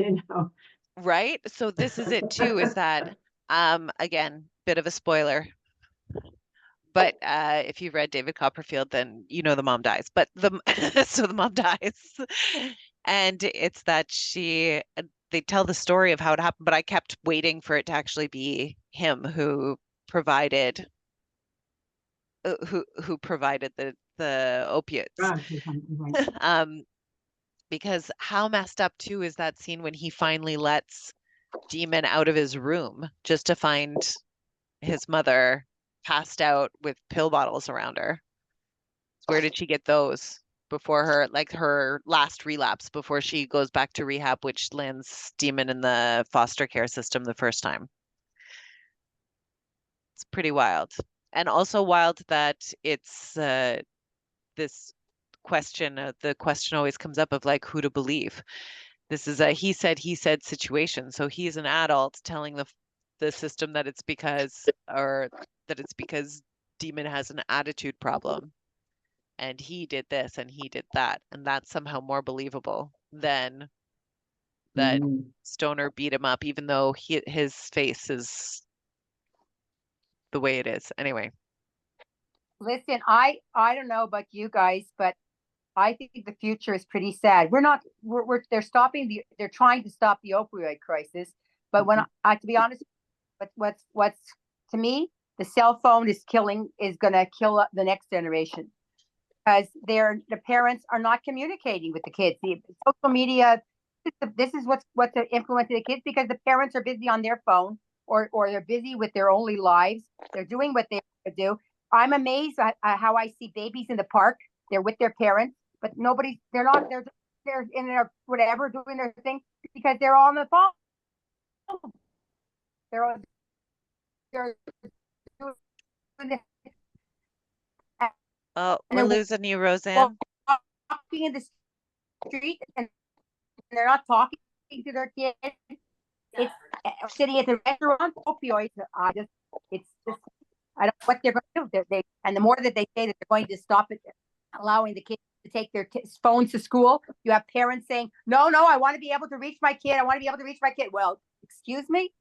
right. So this is it too, is that, again, bit of a spoiler. But if you've read David Copperfield, then you know the mom dies. But so the mom dies, and it's that they tell the story of how it happened. But I kept waiting for it to actually be him who provided who provided the opiates. Drugs or something, right? Um, because how messed up too is that scene when he finally lets Demon out of his room just to find his mother passed out with pill bottles around her. Where did she get those before her last relapse before she goes back to rehab, which lands Demon in the foster care system the first time? It's pretty wild. And also wild that it's this question, the question always comes up of like who to believe. This is a he said situation. So he's an adult telling the system that it's because Demon has an attitude problem and he did this and he did that, and that's somehow more believable than that Stoner beat him up, even though his face is the way it is. Anyway, Listen, I don't know about you guys, but I think the future is pretty sad. They're trying to stop the opioid crisis. But when to be honest, what's to me, the cell phone is going to kill the next generation, because the parents are not communicating with the kids. The social media, this is what's influencing the kids, because the parents are busy on their phone, or they're busy with their only lives. They're doing what they do. I'm amazed at how I see babies in the park. They're with their parents, but they're not. They're in their whatever doing their thing, because they're on the phone. They're doing oh, and we're they're losing you, Roseanne. walking in the street, and they're not talking to their kids. It's sitting at the restaurant. Opioids. It's just, I don't know what they're going to do. And the more that they say that they're going to stop it, allowing the kids to take their phones to school, you have parents saying, "No, I want to be able to reach my kid. I want to be able to reach my kid." Well, excuse me.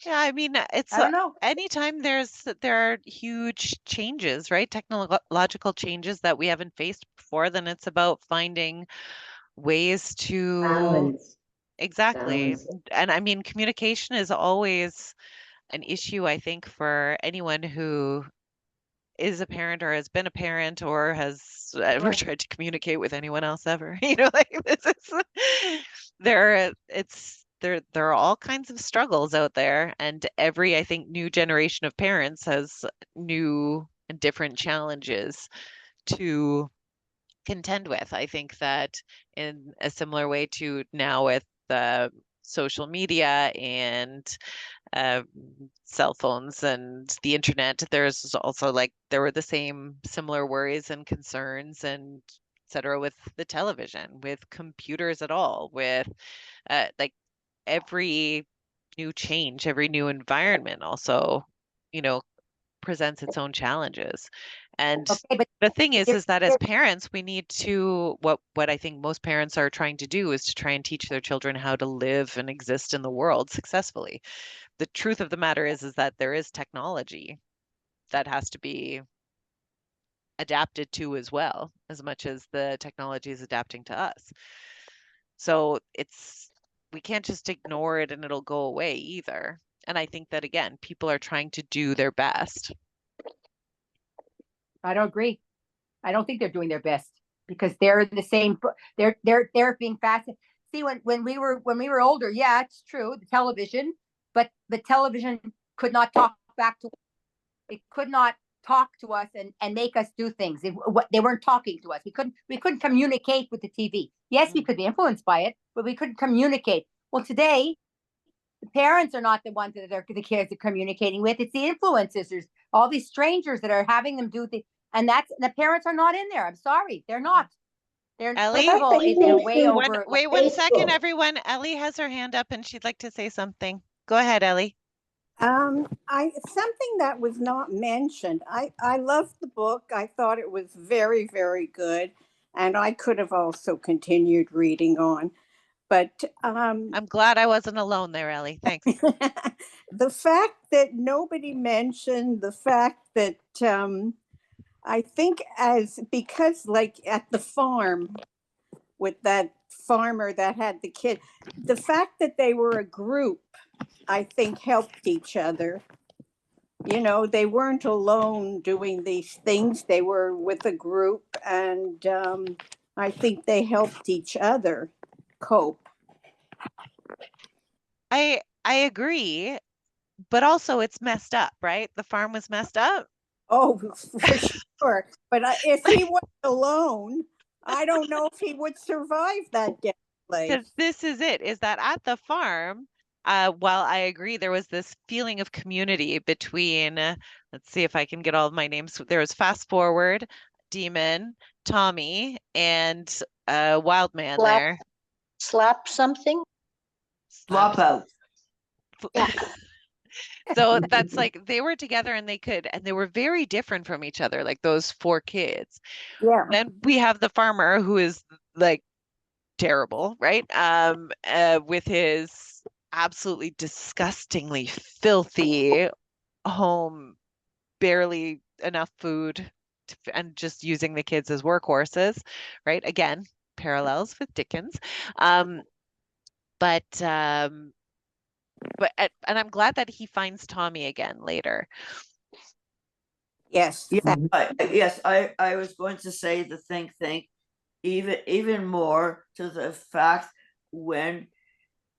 Yeah, I mean, it's I don't know. anytime there are huge changes, right? Technological changes that we haven't faced before, then it's about finding ways to Balance. exactly. Balance. And I mean, communication is always an issue, I think, for anyone who is a parent or has been a parent or has ever tried to communicate with anyone else ever. Like this is there are all kinds of struggles out there, and every, I think, new generation of parents has new and different challenges to contend with. I think that in a similar way to now with social media and uh, cell phones and the internet, there's also there were the same similar worries and concerns and etc. with the television, with computers at all, with every new change, every new environment also, presents its own challenges. And Okay, but the thing is that as parents, we need to, what I think most parents are trying to do is to try and teach their children how to live and exist in the world successfully. The truth of the matter is that there is technology that has to be adapted to as well, as much as the technology is adapting to us. So we can't just ignore it and it'll go away either. And I think that, again, people are trying to do their best. I don't agree. I don't think they're doing their best, because they're in the same. They're being fascinated. See, when we were older, yeah, it's true, the television, but the television could not talk back to. It could not talk to us and make us do things. They weren't talking to us. We couldn't communicate with the TV. Yes, we could be influenced by it, but we couldn't communicate. Well, today, the parents are not the ones that the kids are communicating with. It's the influencers. There's all these strangers that are having them do things. And the parents are not in there. I'm sorry. They're not. They're Ellie, first of all, they're way over. wait 1 second, everyone. Ellie has her hand up and she'd like to say something. Go ahead, Ellie. Something that was not mentioned. I loved the book. I thought it was very, very good, and I could have also continued reading on. But I'm glad I wasn't alone there, Ellie. Thanks. the fact that nobody mentioned the fact that I think because like at the farm with that farmer that had the kid, the fact that they were a group, I think helped each other. You know, they weren't alone doing these things. They were with a group, and I think they helped each other cope. I agree, but also it's messed up, right? The farm was messed up. Oh, for sure. But if he was alone, I don't know if he would survive that day. Because this is it, is that at the farm, while I agree there was this feeling of community between, let's see if I can get all of my names. There was Fast Forward, Demon, Tommy, and Wild Man there. Slap something? Swap out. Yeah. So that's like they were together and they were very different from each other, like those four kids. Yeah. Then we have the farmer who is like terrible, right? With his absolutely disgustingly filthy home, barely enough food, and just using the kids as workhorses, right? Again, parallels with Dickens. And I'm glad that he finds Tommy again later. Yes. Yeah, yes, I was going to say the same thing, even more to the fact when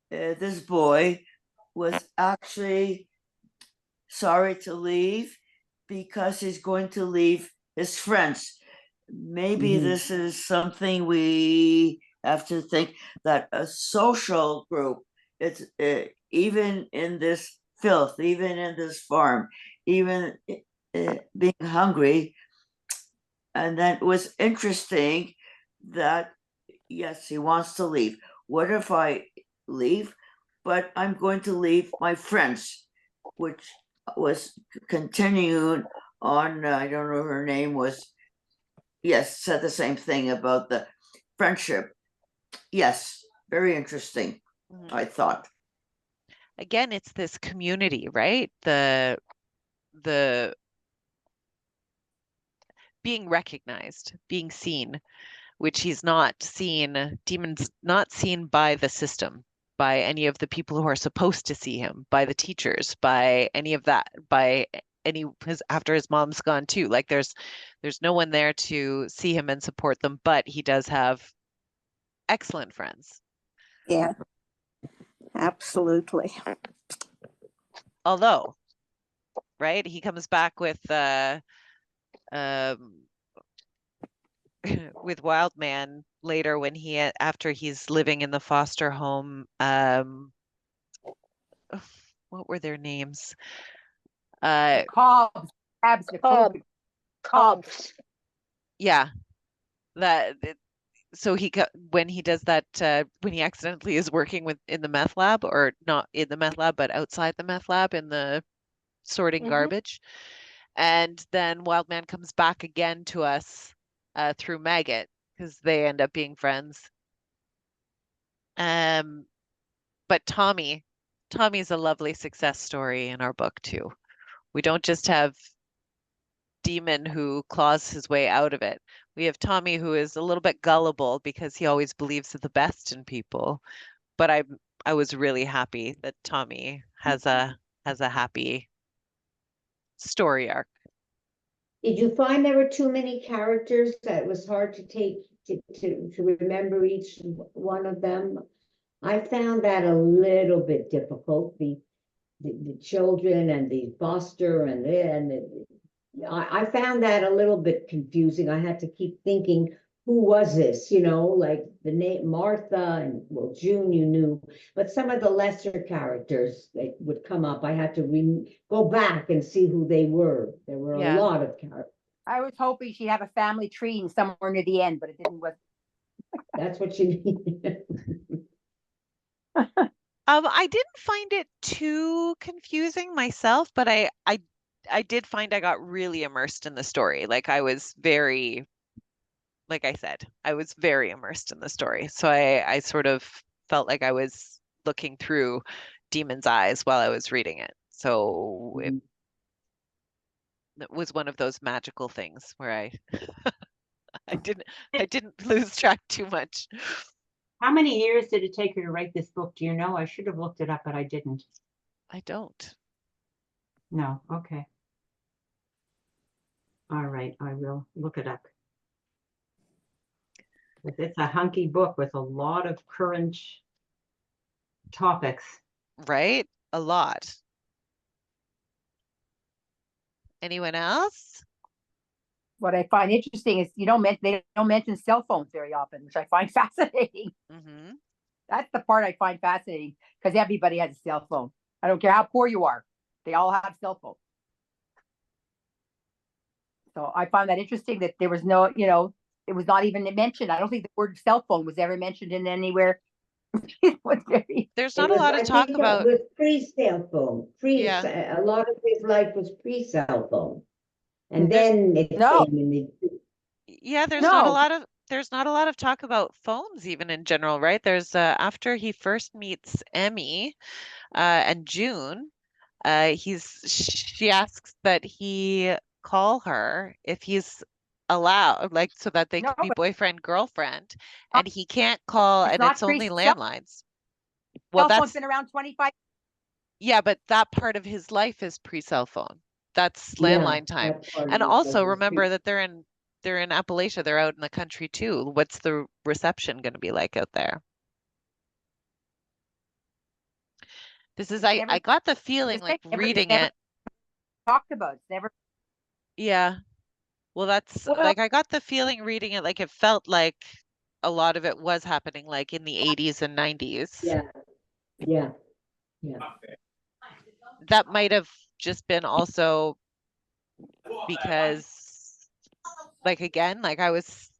this boy was actually sorry to leave because he's going to leave his friends. Maybe this is something we have to think, that a social group, it's even in this filth, even in this farm, even being hungry. And then it was interesting that, yes, he wants to leave. What if I leave, but I'm going to leave my friends, which was continued on, I don't know, her name was, yes, said the same thing about the friendship. Yes, very interesting, I thought. Again, it's this community, right? The being recognized, being seen, which he's not seen. Demon's not seen by the system, by any of the people who are supposed to see him, by the teachers, by any of that, by after his mom's gone too. Like there's no one there to see him and support them, but he does have excellent friends. Yeah, absolutely. Although, right, he comes back with with Wild Man later when after he's living in the foster home. What were their names? Cobbs. Cobbs. Yeah, so when he does that, when he accidentally is working in the meth lab, or not in the meth lab but outside the meth lab in the sorting garbage, and then Wild Man comes back again to us through Maggot, because they end up being friends. But Tommy's a lovely success story in our book too. We don't just have Demon who claws his way out of it. We have Tommy who is a little bit gullible because he always believes the best in people. But I was really happy that Tommy has a happy story arc. Did you find there were too many characters that it was hard to remember each one of them? I found that a little bit difficult. The children and the foster and I found that a little bit confusing. I had to keep thinking, who was this? You know, like the name Martha and well, June, you knew, but some of the lesser characters that would come up, I had to go back and see who they were. There were a Yeah. lot of characters. I was hoping she'd have a family tree and somewhere near the end, but it didn't. That's what you need. I didn't find it too confusing myself, but I did find I got really immersed in the story. Like I was very, like I said, I was very immersed in the story. So I sort of felt like I was looking through Demon's eyes while I was reading it. So it was one of those magical things where I didn't lose track too much. How many years did it take you to write this book? Do you know? I should have looked it up, but I didn't. I don't. No, okay. All right, I will look it up. It's a hunky book with a lot of current topics. Right? A lot. Anyone else? What I find interesting is they don't mention cell phones very often, which I find fascinating. Mm-hmm. That's the part I find fascinating because everybody has a cell phone. I don't care how poor you are; they all have cell phones. So I find that interesting that there was no, it was not even mentioned. I don't think the word cell phone was ever mentioned in anywhere. It was very. There's not a lot of talk about. It was pre-cell phone. Yeah. A lot of his life was pre-cell phone, and then it No. came in the. Yeah, there's No. not a lot of talk about phones even in general, right? There's after he first meets Emmy and June, she asks that he call her if he's allowed, like so that they No, could be but boyfriend girlfriend, and he can't call, it's and not it's only cell landlines. Well, phone's that's been around 25. yeah, but that part of his life is pre-cell phone. That's Yeah, landline time. that part of And it also was remember that they're in Appalachia, they're out in the country too. What's the reception going to be like out there? This is I Never, got the feeling like reading it. Talked about. It's never. Yeah. Well, that's Well, like I got the feeling reading it like it felt like a lot of it was happening like in the 80s and 90s. yeah, yeah, yeah. That might have just been also because like again, like I was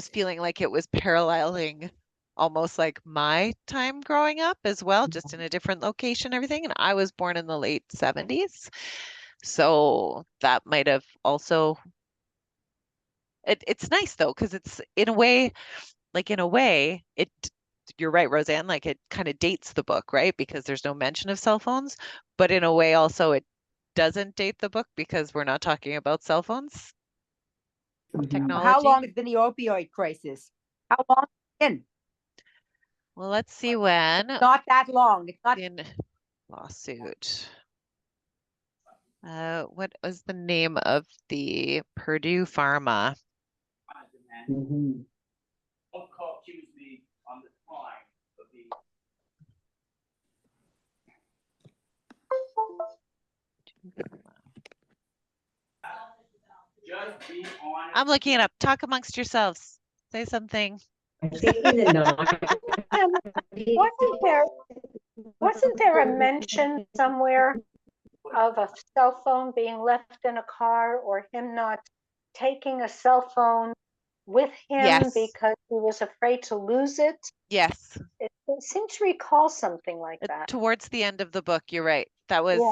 feeling like it was paralleling almost like my time growing up as well, just in a different location, everything. And I was born in the late 70s. So that might have also it's nice though, because it's in a way, you're right, Roseanne, like it kind of dates the book, right? Because there's no mention of cell phones, but in a way also it doesn't date the book because we're not talking about cell phones technology. How long has been the opioid crisis? How long has it been? Well, let's see when. Not that long. It's not in lawsuit. What was the name of the Purdue Pharma? Mhm. I'm looking it up. Talk amongst yourselves. Say something. I think in the Wasn't there a mention somewhere of a cell phone being left in a car or him not taking a cell phone with him Yes. because he was afraid to lose it? Yes. It seems to recall something like that. Towards the end of the book, you're right. That was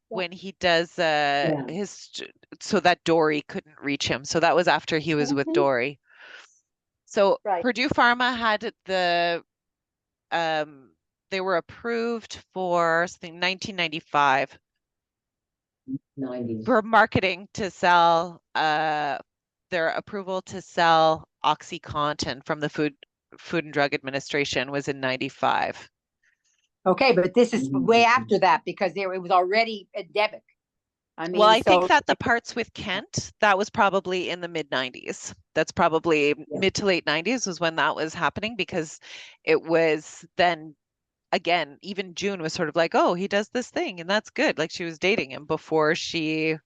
when he does his so that Dory couldn't reach him. So that was after he was with Dory. So Right. Purdue Pharma had they were approved for something 1995 90s. for marketing to sell their approval to sell OxyContin from the Food and Drug Administration was in 95. okay, but this is way after that because it was already endemic. I mean, well, I think that the parts with Kent, that was probably in the mid 90s. That's probably mid to late 90s was when that was happening because it was then again, even June was sort of like, oh, he does this thing and that's good. Like she was dating him before she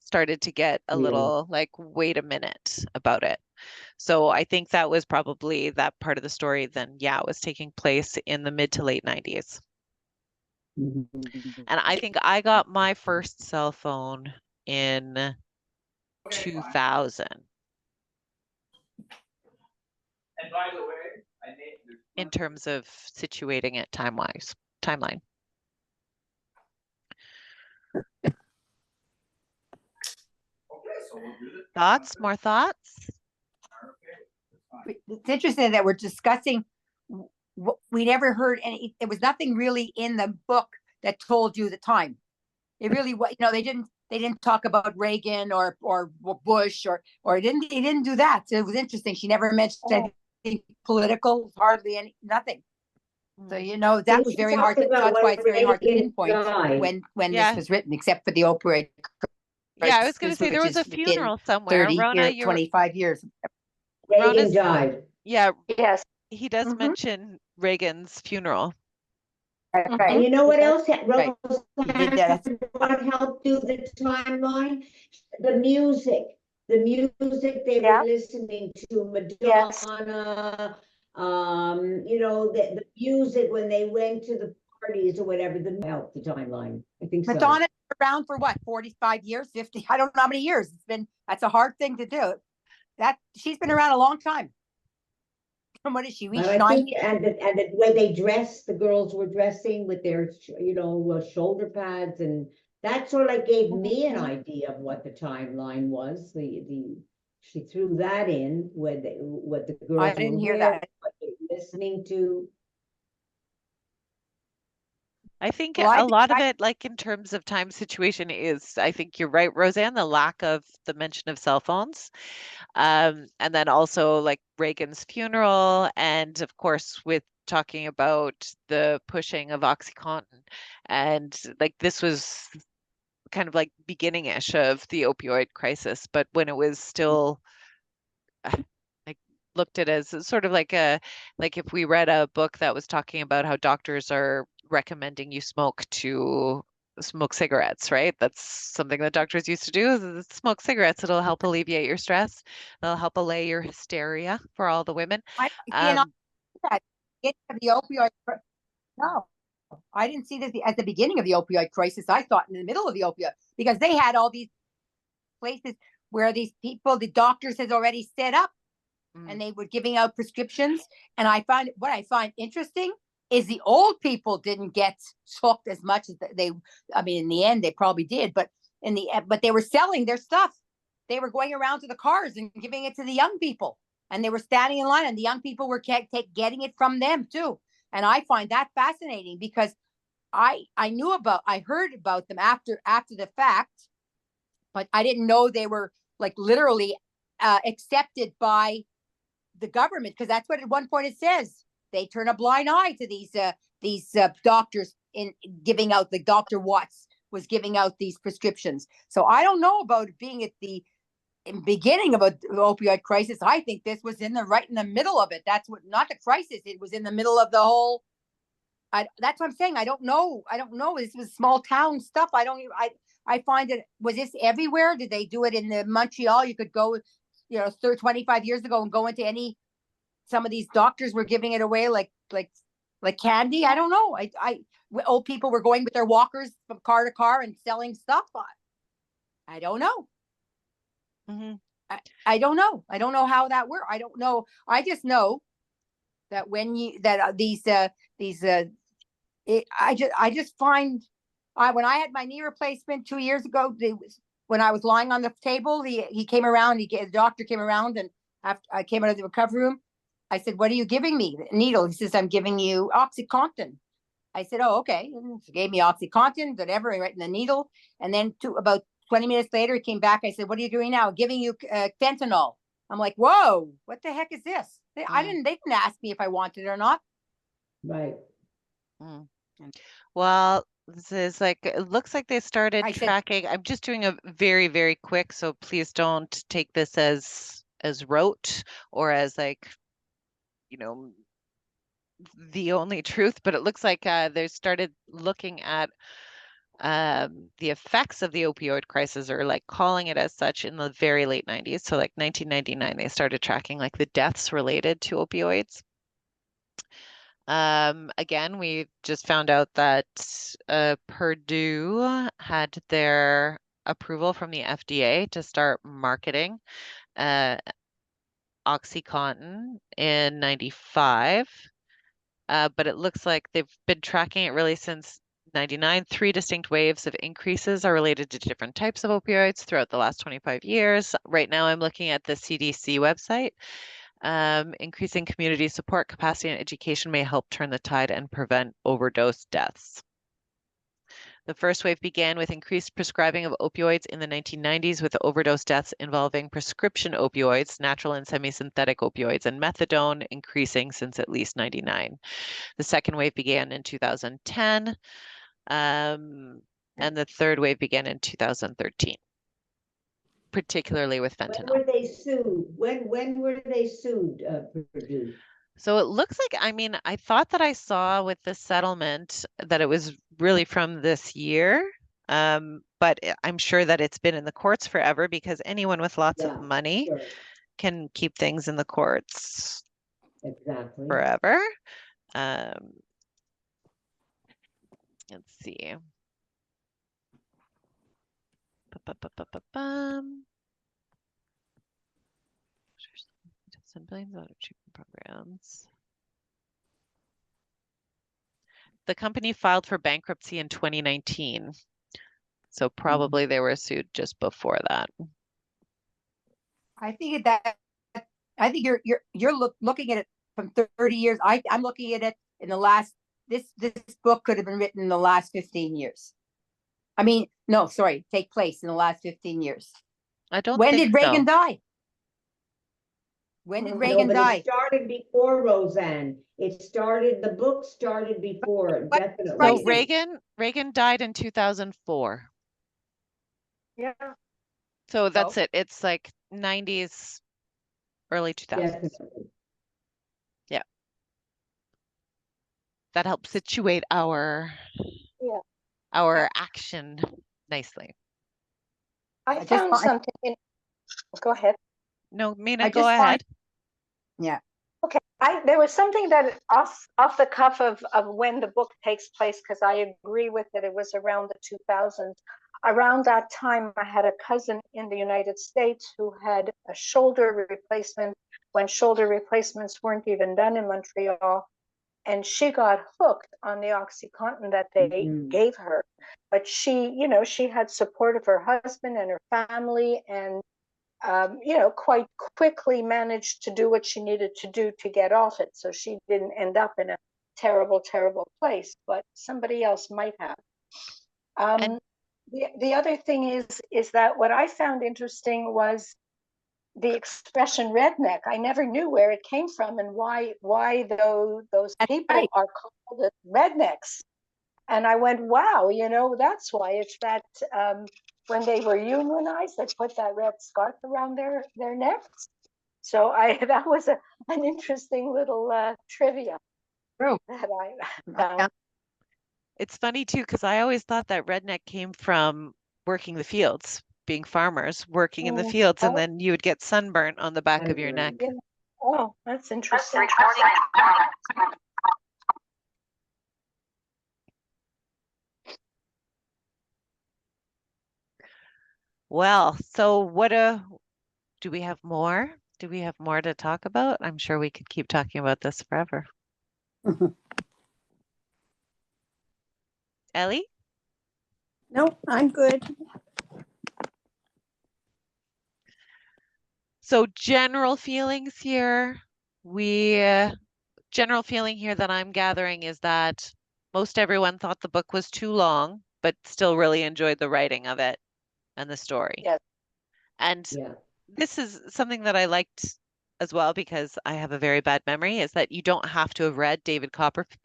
started to get a little like, wait a minute about it. So I think that was probably that part of the story then, yeah, it was taking place in the mid to late 90s. And I think I got my first cell phone in 2000. And by the way, I made in terms of situating it timeline. Okay, so we'll do this. Thoughts? More thoughts? It's interesting that we're discussing. We never heard any. There was nothing really in the book that told you the time. It really was. They didn't talk about Reagan or Bush or they didn't do that. So it was interesting. She never mentioned anything political, hardly nothing. So that was very hard. That's why it's very hard to pinpoint when this was written, except for the opioid. Yeah, I was going to say there was a funeral somewhere. 30 Rona, 25 years. Reagan died. Yeah. Yes. He does mention Reagan's funeral. Right. And you know what else? Right. What helped do the timeline? The music. The music they were listening to, Madonna, the music when they went to the parties or whatever, that helped the timeline. I think so. Madonna around for what, 45 years, 50? I don't know how many years. That's a hard thing to do. She's been around a long time. And what is she? And I think, and the way they dressed, the girls were dressing with their, shoulder pads, and that sort of like gave me an idea of what the timeline was. She threw that in what the girls I didn't hear wearing, that. what they were listening to. I think a lot of it, like in terms of time situation, is, I think you're right, Roseanne, the lack of the mention of cell phones. And then also like Reagan's funeral, and of course with talking about the pushing of OxyContin, and like this was kind of like beginning-ish of the opioid crisis, but when it was still like looked at as sort of like if we read a book that was talking about how doctors are recommending you smoke cigarettes, right? That's something that doctors used to do, is smoke cigarettes. It'll help alleviate your stress. It'll help allay your hysteria for all the women. The opioid. No, I didn't see this at the beginning of the opioid crisis. I thought in the middle of the opioid, because they had all these places where these people, the doctors had already set up, and they were giving out prescriptions. And what I find interesting is the old people didn't get hooked as much as in the end they probably did, but they were selling their stuff. They were going around to the cars and giving it to the young people, and they were standing in line, and the young people were getting it from them too. And I find that fascinating, because I heard about them after the fact, but I didn't know they were like literally accepted by the government, because that's what at one point it says. They turn a blind eye to these doctors in giving out. The Dr. Watts was giving out these prescriptions. So I don't know about it being at the beginning of an opioid crisis. I think this was right in the middle of it. That's not the crisis. It was in the middle of the whole. That's what I'm saying. I don't know. This was small town stuff. I find it. Was this everywhere? Did they do it in the Montreal? You could go, 25 years ago and go into some of these doctors were giving it away like candy. I don't know. Old people were going with their walkers from car to car and selling stuff. I don't know. Mm-hmm. I don't know. I don't know how that works. I don't know. I just know that I just find when I had my knee replacement 2 years ago, when I was lying on the table, he came around. The doctor came around, and after I came out of the recovery room, I said, "What are you giving me?" The needle. He says, "I'm giving you OxyContin." I said, "Oh, okay." And he gave me OxyContin, whatever, right in the needle. And then about 20 minutes later, he came back. I said, "What are you doing now?" "Giving you fentanyl." I'm like, "Whoa, what the heck is this?" They didn't ask me if I wanted it or not. Right. Well, this is it looks like they started tracking. I'm just doing a very, very quick, so please don't take this as rote or as the only truth, but it looks like they started looking at the effects of the opioid crisis, or like calling it as such, in the very late 90s. So like 1999, they started tracking like the deaths related to opioids. Again, we just found out that Purdue had their approval from the FDA to start marketing OxyContin in 95. But it looks like they've been tracking it really since 99. 3 distinct waves of increases are related to different types of opioids throughout the last 25 years. Right now, I'm looking at the CDC website. Increasing community support, capacity, and education may help turn the tide and prevent overdose deaths. The first wave began with increased prescribing of opioids in the 1990s, with overdose deaths involving prescription opioids, natural and semi-synthetic opioids, and methadone increasing since at least 99. The second wave began in 2010, and the third wave began in 2013, particularly with fentanyl. When were they sued? When were they sued, Purdue? So it looks like, I mean, I thought that I saw with the settlement that it was really from this year, but I'm sure that it's been in the courts forever, because anyone with lots of money Sure. can keep things in the courts Exactly. forever. Let's see. Billions out of treatment programs. The company filed for bankruptcy in 2019, so probably they were sued just before that. I think you're looking at it from 30 years. I'm looking at it in the last. This book could have been written in the last 15 years. I mean, no, sorry, take place in the last 15 years. I don't When think did Reagan so. die? When did Reagan die? It started before, Roseanne. The book started before, definitely. So Reagan died in 2004. Yeah. So that's it. It's like 90s, early 2000s. Definitely. Yeah. That helps situate our action nicely. I found something in, go ahead. No, Mina, go ahead. Yeah. Okay, there was something that off the cuff of when the book takes place, because I agree with it. It was around the 2000s. Around that time, I had a cousin in the United States who had a shoulder replacement when shoulder replacements weren't even done in Montreal, and she got hooked on the OxyContin that they gave her. But she had support of her husband and her family, and quite quickly managed to do what she needed to do to get off it. So she didn't end up in a terrible, terrible place, but somebody else might have. The other thing is that what I found interesting was the expression redneck. I never knew where it came from and why those people are called rednecks. And I went, wow, that's why. It's that when they were unionized, they put that red scarf around their necks. So that was an interesting little trivia that I found. It's funny too, because I always thought that redneck came from working the fields, being farmers, working in the fields, and then you would get sunburnt on the back of your neck. Yeah. Oh, that's interesting. Well, so do we have more? Do we have more to talk about? I'm sure we could keep talking about this forever. Ellie? No, I'm good. So general feelings here, general feeling here that I'm gathering is that most everyone thought the book was too long, but still really enjoyed the writing of it and the story. Yes. And this is something that I liked as well, because I have a very bad memory, is that you don't have to have read David Copperfield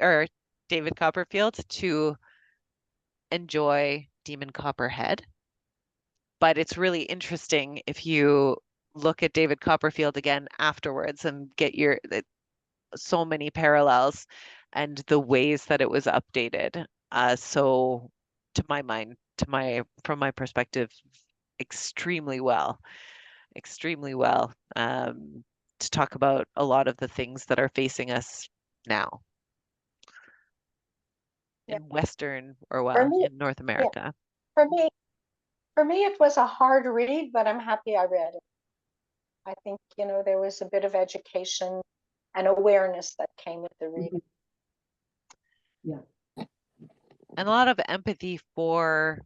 to enjoy Demon Copperhead. But it's really interesting if you look at David Copperfield again afterwards and get so many parallels and the ways that it was updated. So to my mind, from my perspective, extremely well, to talk about a lot of the things that are facing us now in Western, or in North America. For me, it was a hard read, but I'm happy I read it. I think, there was a bit of education and awareness that came with the reading. Yeah. And a lot of empathy for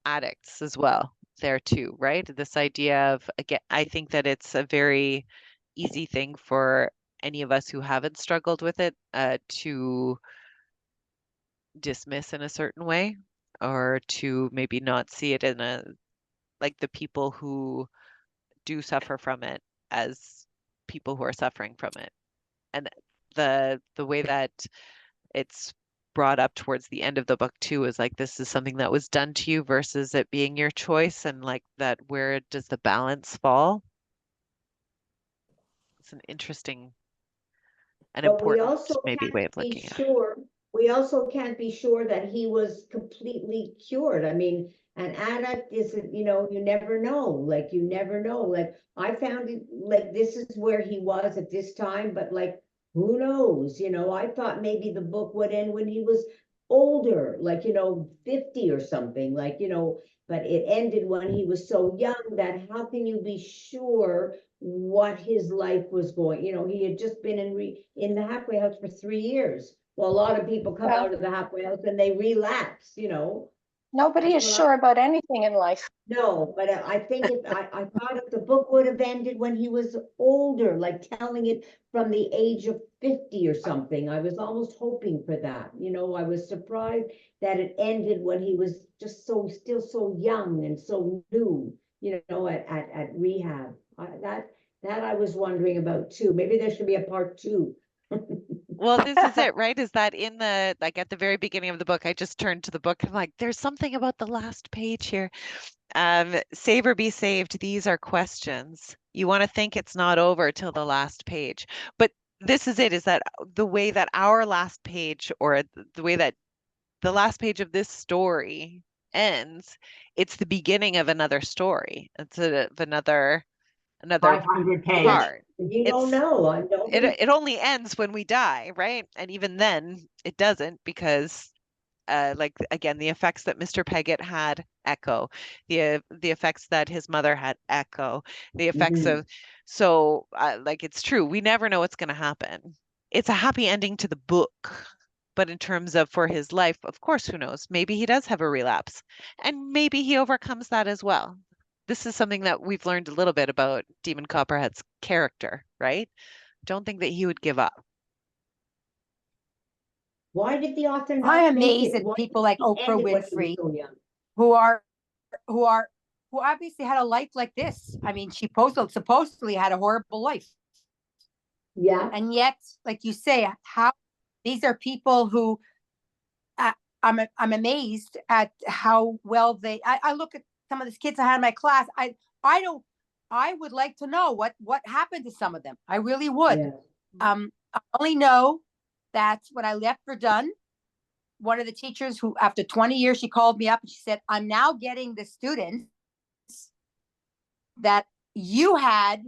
addicts as well there too, right? This idea of, again, I think that it's a very easy thing for any of us who haven't struggled with it to dismiss in a certain way, or to maybe not see it in a, like, the people who do suffer from it as people who are suffering from it. And the way that it's brought up towards the end of the book too is like, this is something that was done to you versus it being your choice, and like that, where does the balance fall? It's an interesting and But we important also maybe can't way of be looking at it. sure, we also can't be sure that he was completely cured. I mean, an addict isn't, you never know, like, you never know. Like, I found it, like, this is where he was at this time, but like, who knows? I thought maybe the book would end when he was older, like, 50 or something, like, but it ended when he was so young that how can you be sure what his life was going? He had just been in the halfway house for 3 years. Well, a lot of people come out of the halfway house and they relapse, Nobody is sure about anything in life. No, but I think I thought if the book would have ended when he was older, like telling it from the age of 50 or something. I was almost hoping for that. I was surprised that it ended when he was just still so young and so new, at rehab. That I was wondering about too. Maybe there should be a part 2. Well, this is it, right? Is that in the, like, at the very beginning of the book, I just turned to the book and I'm like, there's something about the last page here. Save or be saved. These are questions. You want to think it's not over till the last page. But this is it, is that the way that our last page, or the way that the last page of this story ends, it's the beginning of another story. It's of another 500 page. part. You don't know. I don't. It only ends when we die, right? And even then, it doesn't, because like, again, the effects that Mr. Peggott had echo, the effects that his mother had echo, the effects of, so like, it's true, we never know what's going to happen. It's a happy ending to the book, but in terms of for his life, of course, who knows? Maybe he does have a relapse, and maybe he overcomes that as well. This is something that we've learned a little bit about Demon Copperhead's character, right? Don't think that he would give up. Why did the author not I'm make amazed it? at people like Oprah Ended when he was Winfrey so young. who obviously had a life like this. I mean, she supposedly had a horrible life. Yeah. And yet, like you say, how these are people who I'm amazed at how well I look at some of the kids I had in my class. I would like to know what happened to some of them. I really would. Yeah. I only know that when I left Verdun, one of the teachers who, after 20 years, she called me up and she said, I'm now getting the students that you had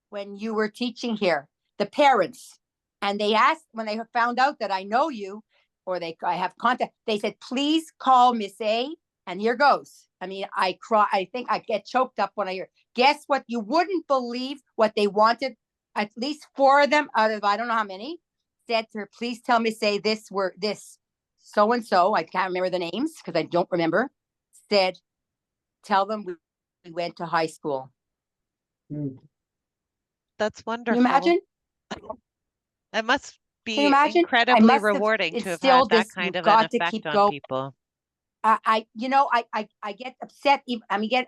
when you were teaching here, the parents. And they asked, when they found out that I know you, or I have contact, they said, please call Miss A. And here goes. I mean, I cry. I think I get choked up when I hear. Guess what? You wouldn't believe what they wanted. At least 4 of them out of I don't know how many said to her, please tell Miss A this so and so. I can't remember the names because I don't remember. Said, tell them we went to high school. That's wonderful. Can you imagine? It must Can be you imagine? incredibly rewarding to have had that kind of an effect on people. I get upset. I mean,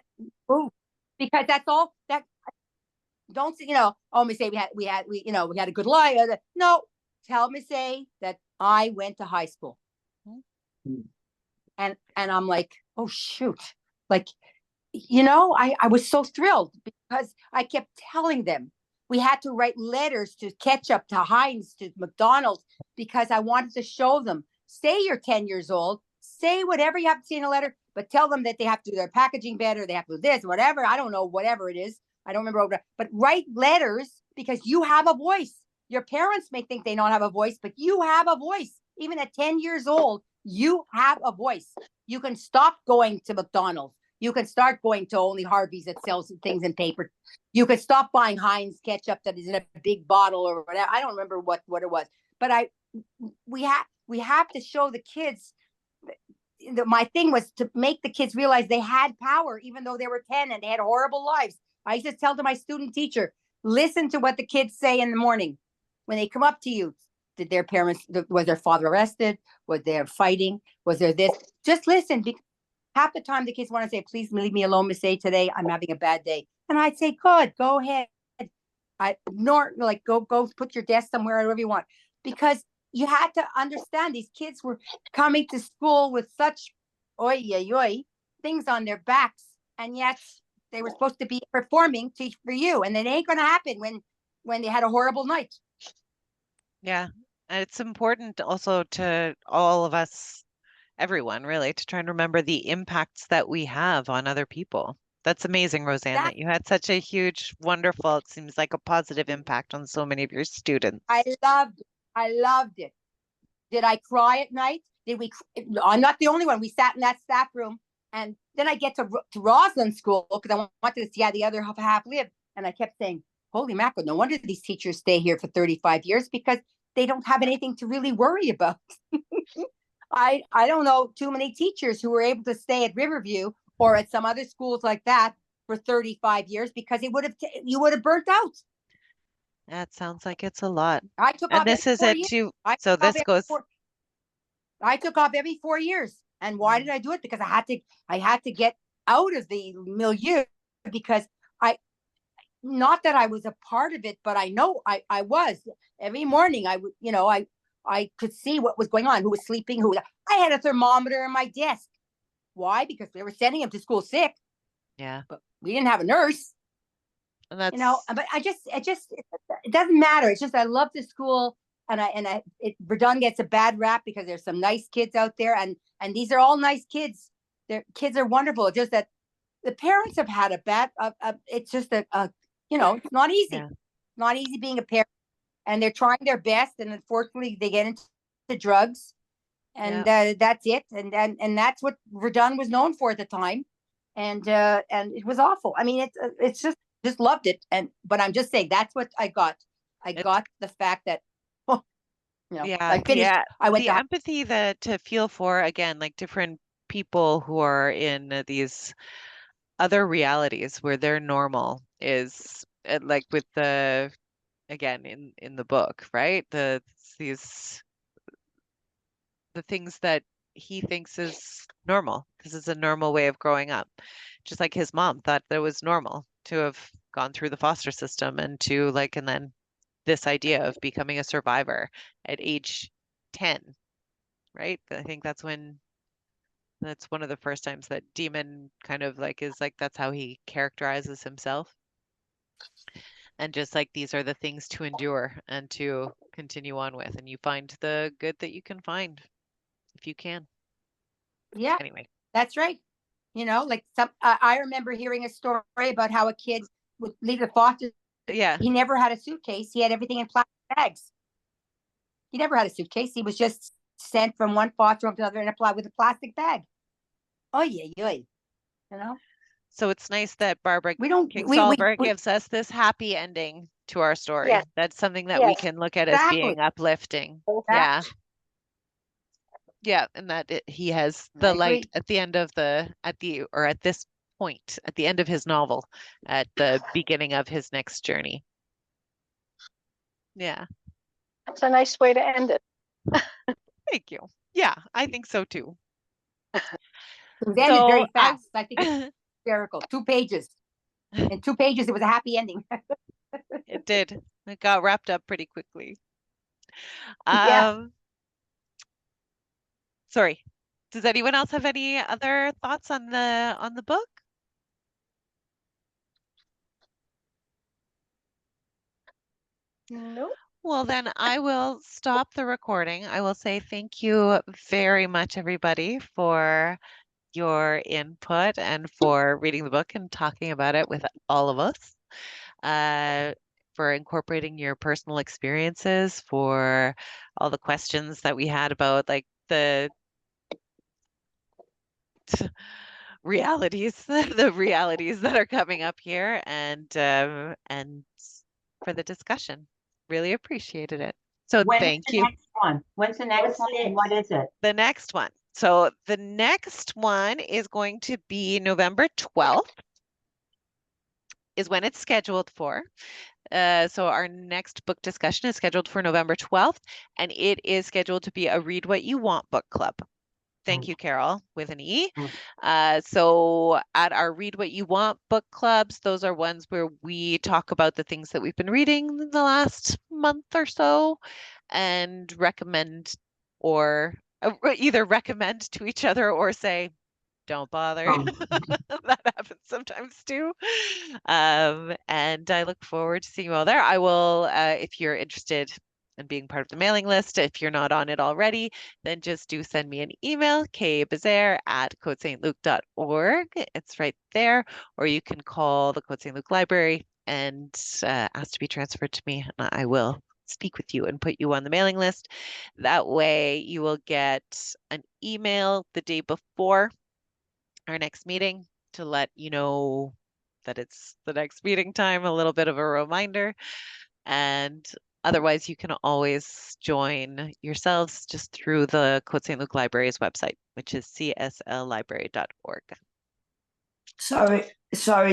because that's all that. Don't oh, Miss A, we had a good life. No, tell Miss A that I went to high school. And I'm like, oh shoot, like, I was so thrilled because I kept telling them we had to write letters to Ketchup, to Heinz, to McDonald's, because I wanted to show them, say you're 10 years old, say whatever you have to say in a letter, but tell them that they have to do their packaging better, they have to do this, whatever. I don't know, whatever it is. I don't remember, but write letters because you have a voice. Your parents may think they don't have a voice, but you have a voice. Even at 10 years old, you have a voice. You can stop going to McDonald's. You can start going to only Harvey's that sells things in paper. You could stop buying Heinz ketchup that is in a big bottle or whatever. I don't remember what it was, but we have to show the kids. My thing was to make the kids realize they had power, even though they were 10 and they had horrible lives. I used to tell to my student teacher, listen to what the kids say in the morning when they come up to you. Did their parents, was their father arrested? Was there fighting? Was there this? Just listen, because half the time the kids want to say, please leave me alone, Miss A, today. I'm having a bad day. And I'd say, good, go ahead. Go put your desk somewhere, wherever you want. Because you had to understand these kids were coming to school with such things on their backs. And yet they were supposed to be performing for you. And it ain't going to happen when they had a horrible night. Yeah. And it's important also to all of us, everyone really, to try and remember the impacts that we have on other people. That's amazing, Roseanne, that you had such a huge, wonderful, it seems like a positive impact on so many of your students. I loved it. Did I cry at night? I'm not the only one. We sat in that staff room, and then I get to Roslyn School because I wanted to see how the other half lived. And I kept saying, holy mackerel, no wonder these teachers stay here for 35 years because they don't have anything to really worry about. I don't know too many teachers who were able to stay at Riverview or at some other schools like that for 35 years because you would have burnt out. That sounds like it's a lot. I took and off this is it too. So this goes. I took off every 4 years. And why did I do it? Because I had to get out of the milieu because not that I was a part of it, but I know I was. Every morning I could see what was going on, who was sleeping, I had a thermometer in my desk. Why? Because they were sending him to school sick. Yeah. But we didn't have a nurse. And that's, but it doesn't matter. It's just, I love the school Verdun gets a bad rap because there's some nice kids out there and these are all nice kids. Their kids are wonderful. It's just that the parents have had a bad, it's just it's not easy. Yeah. Not easy being a parent and they're trying their best. And unfortunately they get into drugs and that's it. And that's what Verdun was known for at the time. And it was awful. I mean, it's just loved it. But I'm just saying, that's what I got. I got the fact that, I finished. I went the empathy to feel for, again, like different people who are in these other realities where their normal is like with again, in the book, right? The things that he thinks is normal. This is a normal way of growing up. Just like his mom thought that it was normal to have gone through the foster system and and then this idea of becoming a survivor at age 10, right? I think that's one of the first times that Demon kind of is that's how he characterizes himself. And just these are the things to endure and to continue on with. And you find the good that you can find if you can. Yeah. Anyway. That's right. I remember hearing a story about how a kid would leave the foster. Yeah. He never had a suitcase. He had everything in plastic bags. He never had a suitcase. He was just sent from one foster home to another with a plastic bag. Oh yeah. So it's nice that Barbara Kingsolver gives us this happy ending to our story. Yes. That's something that we can look at as being uplifting. Yeah. Yeah, and that he has the light at the end of at this point, at the end of his novel, at the beginning of his next journey. Yeah. That's a nice way to end it. Thank you. Yeah, I think so too. It ended very fast. I think it's hysterical. 2 pages. In 2 pages, it was a happy ending. It did. It got wrapped up pretty quickly. Sorry. Does anyone else have any other thoughts on the book? No. Well, then I will stop the recording. I will say thank you very much, everybody, for your input and for reading the book and talking about it with all of us, for incorporating your personal experiences, for all the questions that we had about like the realities, the realities that are coming up here, and for the discussion. Really appreciated it. So When's thank the you. next one? When's the next one? And what is it? The next one. So the next one is going to be November 12th is when it's scheduled for. So our next book discussion is scheduled for November 12th, and it is scheduled to be a Read What You Want book club. Thank you, Carol, with an E. So at our Read What You Want book clubs, those are ones where we talk about the things that we've been reading in the last month or so and recommend or either recommend to each other or say, don't bother. That happens sometimes too. And I look forward to seeing you all there. I will, if you're interested in being part of the mailing list, if you're not on it already, then just do send me an email, kbazaire@cote-saint-luc.org. It's right there. Or you can call the Cote-Saint-Luc Library and ask to be transferred to me, and I will speak with you and put you on the mailing list. That way you will get an email the day before our next meeting to let you know that it's the next meeting time, a little bit of a reminder. And otherwise, you can always join yourselves just through the Cote-Saint-Luc Library's website, which is csllibrary.org. Sorry,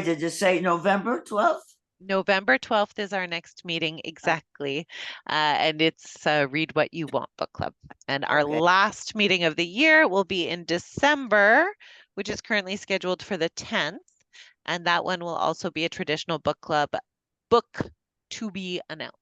did you say November 12th? November 12th is our next meeting exactly. And it's Read What You Want book club. And our last meeting of the year will be in December, which is currently scheduled for the 10th. And that one will also be a traditional book club book to be announced.